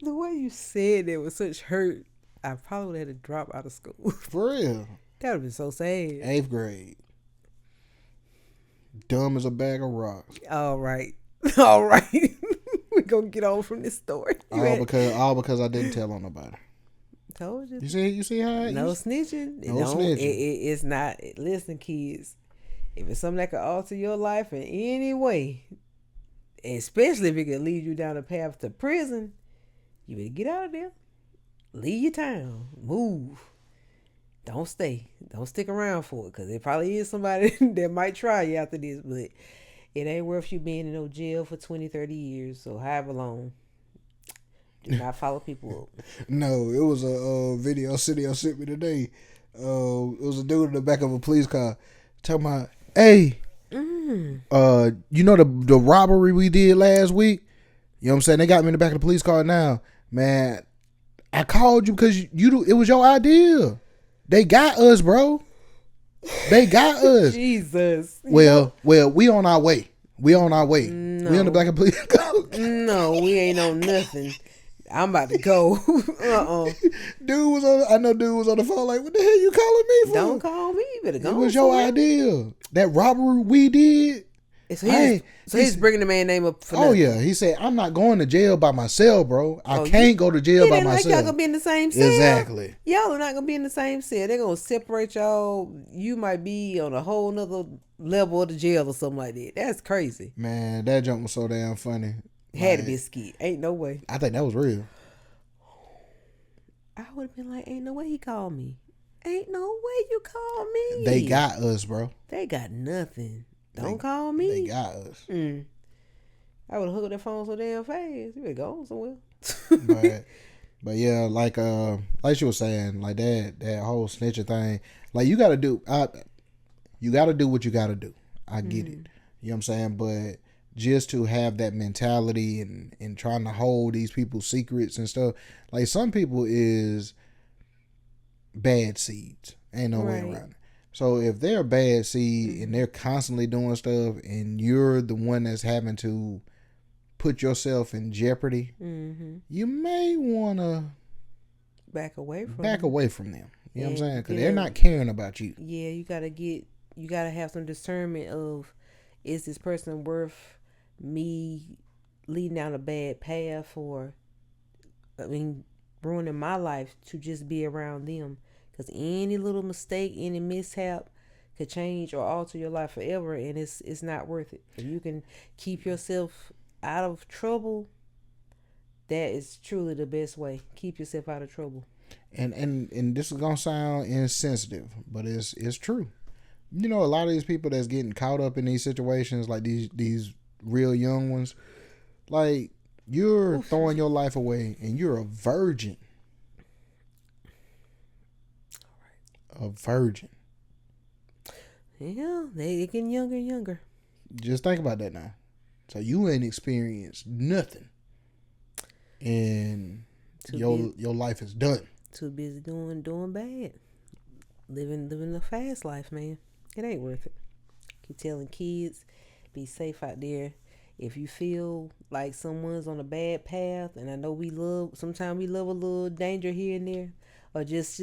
The way you said it with such hurt, I probably would have had to drop out of school. For real. That would have been so sad. 8th grade. Dumb as a bag of rocks. All right. We're going to get on from this story. All because I didn't tell on nobody. Told you. You see how it No is? snitching. No snitching. It's not. Listen, kids. If it's something that could alter your life in any way, especially if it could lead you down the path to prison, you better get out of there. Leave your town. Move. Don't stay. Don't stick around for it, because there probably is somebody that might try you after this, but it ain't worth you being in no jail for 20, 30 years, so however long. Do not follow people up. No, it was a video Cindy sent me today. It was a dude in the back of a police car talking about, hey, you know the robbery we did last week? You know what I'm saying? They got me in the back of the police car now. Man, I called you because it was your idea. They got us, bro. They got us. Jesus. Well, we on our way. We on our way. No. We on the back of the police car. No, we ain't on nothing. I'm about to go. Dude was on the phone like, what the hell you calling me for? Don't call me. You better go. It was your idea. That robbery we did. So he's bringing the man's name up for nothing. Oh, yeah. He said, I'm not going to jail by myself, bro. I can't go to jail by myself. Like y'all gonna be in the same cell. Exactly. Y'all are not gonna be in the same cell. They're gonna separate y'all. You might be on a whole nother level of the jail or something like that. That's crazy. Man, that junk was so damn funny. Had to be a skit. Ain't no way. I think that was real. I would have been like, ain't no way he called me. Ain't no way you called me. They got us, bro. They got nothing. Don't call me. They got us. I would have hooked that phone so damn fast. You better go somewhere. but yeah, like she was saying, like that whole snitching thing, like you gotta do what you gotta do. I get it. You know what I'm saying? But just to have that mentality and trying to hold these people's secrets and stuff, like some people is bad seeds. Ain't no way around it. So if they're a bad seed and they're constantly doing stuff and you're the one that's having to put yourself in jeopardy, you may want to back away from them. You know what I'm saying? Because they're not caring about you. Yeah, you gotta have some discernment of, is this person worth me leading down a bad path, or ruining my life to just be around them? Because any little mistake, any mishap could change or alter your life forever, and it's not worth it. If you can keep yourself out of trouble, that is truly the best way. Keep yourself out of trouble. And this is gonna sound insensitive, but it's true. You know, a lot of these people that's getting caught up in these situations, like these real young ones, like you're throwing your life away and you're a virgin. A virgin. Yeah, they getting younger and younger. Just think about that now. So you ain't experienced nothing, and your life is done. Too busy doing bad, living the fast life, man. It ain't worth it. Keep telling kids, be safe out there. If you feel like someone's on a bad path, and I know sometimes we love a little danger here and there, or just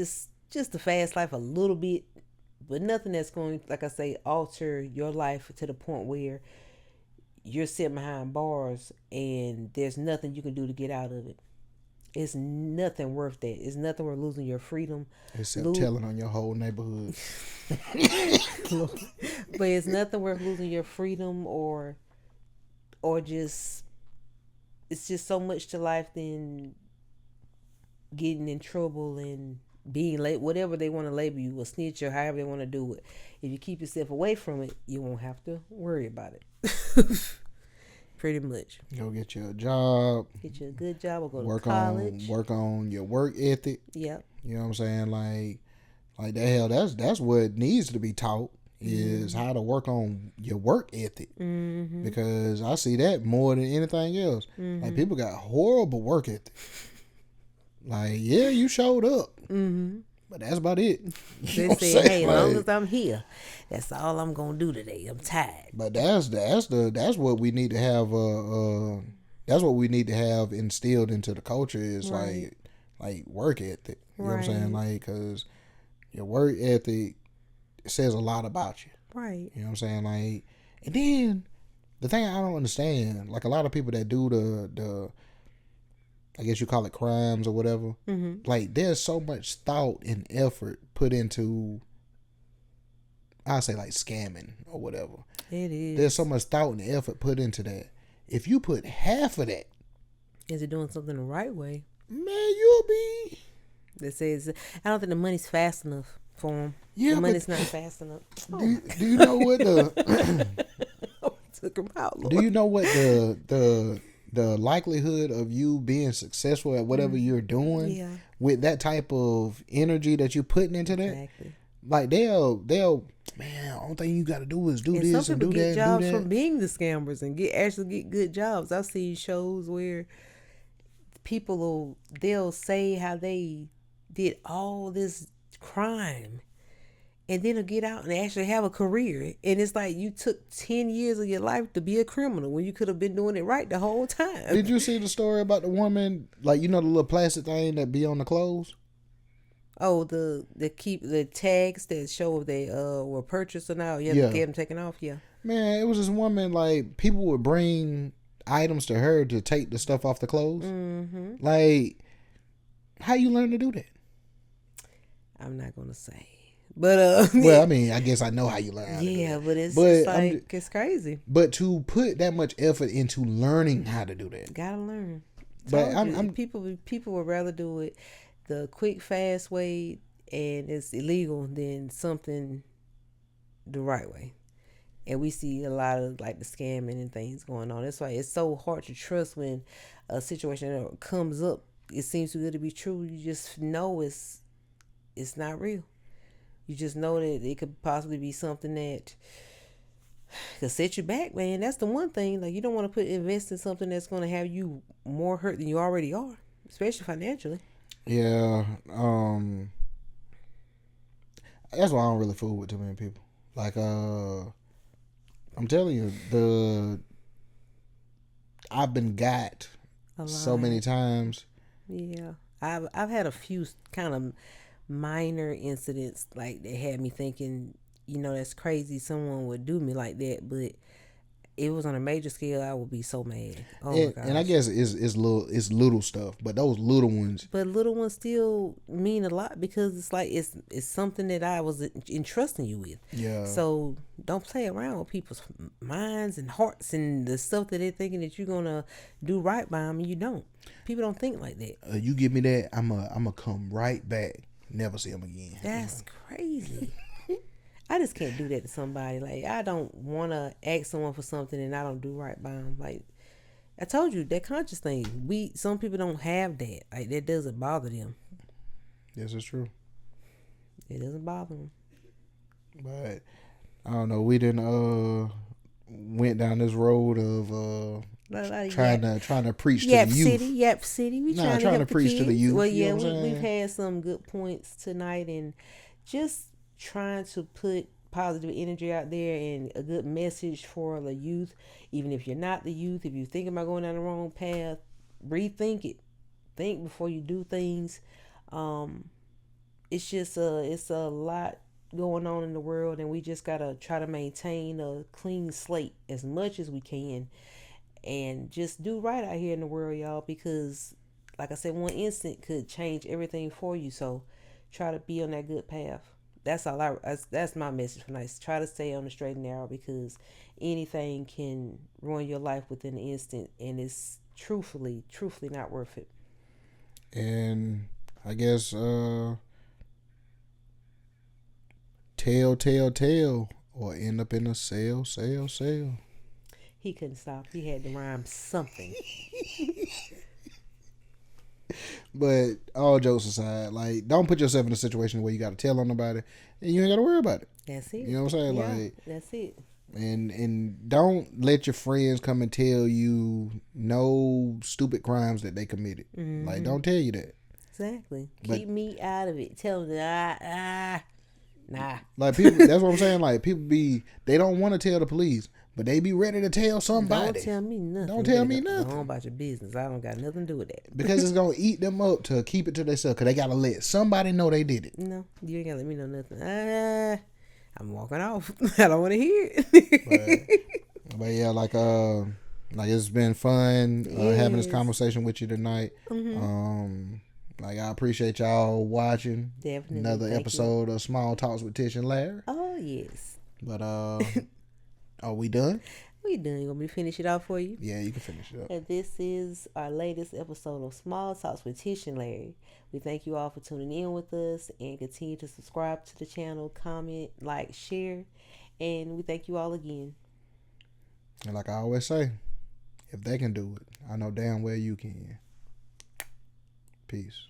the fast life a little bit, but nothing that's going, like I say, alter your life to the point where you're sitting behind bars and there's nothing you can do to get out of it. It's nothing worth that. It's nothing worth losing your freedom. Except telling on your whole neighborhood. But it's nothing worth losing your freedom or just, it's just so much to life than getting in trouble and being late, whatever they want to label you, a snitch or however they want to do it. If you keep yourself away from it, you won't have to worry about it. Pretty much. Go get you a job. Get you a good job or go to college. Work on your work ethic. Yep. You know what I'm saying? Like the hell, that's what needs to be taught is how to work on your work ethic. Because I see that more than anything else. Like people got horrible work ethic. Like, yeah, you showed up. But that's about it. They say, hey, as long as I'm here, that's all I'm gonna do today. I'm tired. But that's what we need to have. That's what we need to have instilled into the culture is like work ethic. You know what I'm saying? Like, cause your work ethic says a lot about you. Right. You know what I'm saying? Like, and then the thing I don't understand, like a lot of people that do the I guess you call it crimes or whatever. Like, there's so much thought and effort put into, I say like scamming or whatever. It is. There's so much thought and effort put into that. If you put half of that, is it doing something the right way? Man, you'll be. They say I don't think the money's fast enough for them. Yeah, the money's not fast enough. Do you know what the? Took them out, Lord. Do you know what the likelihood of you being successful at whatever you're doing with that type of energy that you're putting into that? Exactly. Like they'll man, only thing you got to do is do this and do that. Some people get jobs from being the scammers and actually get good jobs. I've seen shows where people they'll say how they did all this crime and then they'll get out and actually have a career. And it's like you took 10 years of your life to be a criminal when you could have been doing it right the whole time. Did you see the story about the woman, like, you know, the little plastic thing that be on the clothes? Oh, the tags that show if they were purchased or not. You have to get them taken off. Yeah. Man, it was this woman, like, people would bring items to her to take the stuff off the clothes. Like, how you learn to do that? I'm not going to say. But well, I mean, I guess I know how you learn how to do it. But it's just like, it's crazy. But to put that much effort into learning how to do that. Gotta learn. But people would rather do it the quick, fast way, and it's illegal, than something the right way. And we see a lot of like the scamming and things going on. That's why it's so hard to trust when a situation that comes up, it seems too good to be true. You just know it's not real. You just know that it could possibly be something that could set you back, man. That's the one thing. Like, you don't want to invest in something that's going to have you more hurt than you already are, especially financially. Yeah. That's why I don't really fool with too many people. Like, I'm telling you, I've been got so many times. Yeah, I've had a few kind of minor incidents like that had me thinking, that's crazy. Someone would do me like that, but it was on a major scale. I would be so mad. Oh my gosh. And I guess it's little stuff, but those little ones. But little ones still mean a lot because it's like it's something that I was entrusting you with. Yeah. So don't play around with people's minds and hearts and the stuff that they're thinking that you're gonna do right by them, and you don't. People don't think like that. You give me that, I'm a come right back. Never see them again. That's crazy. I just can't do that to somebody. Like, I don't want to ask someone for something and I don't do right by them. Like, I told you, that conscious thing. Some people don't have that. Like, that doesn't bother them. This is true. It doesn't bother them. But I don't know. We didn't went down this road of trying to preach to the youth. Yap City. We trying to preach to the youth. Well, yeah, we've had some good points tonight, and just trying to put positive energy out there and a good message for the youth. Even if you're not the youth, if you're thinking about going down the wrong path, rethink it. Think before you do things. It's just it's a lot going on in the world, and we just gotta try to maintain a clean slate as much as we can, and just do right out here in the world, y'all. Because, like I said, one instant could change everything for you. So, try to be on that good path. That's that's my message for tonight. Try to stay on the straight and narrow, because anything can ruin your life within an instant, and it's truthfully not worth it. And I guess tell, or end up in a sale. He couldn't stop. He had to rhyme something. But all jokes aside, like, don't put yourself in a situation where you got to tell on nobody and you ain't got to worry about it. That's it. You know what I'm saying? Yeah, like, that's it. And don't let your friends come and tell you no stupid crimes that they committed. Mm-hmm. Like, don't tell you that. Exactly. Keep me out of it. Tell them nah. Like, people, that's what I'm saying. Like, people they don't want to tell the police, but they be ready to tell somebody. Don't tell me nothing. Don't tell me nothing. Go on about your business. I don't got nothing to do with that. Because it's going to eat them up to keep it to themselves, because they got to let somebody know they did it. No, you ain't got to let me know nothing. I'm walking off. I don't want to hear it. but yeah, like it's been fun having this conversation with you tonight. Mm-hmm. Like, I appreciate y'all watching. Definitely. Another episode of Small Talks with Tish and Larry. Oh, yes. But are we done? We done. You want me to finish it off for you? Yeah, you can finish it up. And this is our latest episode of Small Talks with Tish and Larry. We thank you all for tuning in with us, and continue to subscribe to the channel, comment, like, share, and we thank you all again. And like I always say, if they can do it, I know damn well you can. Peace.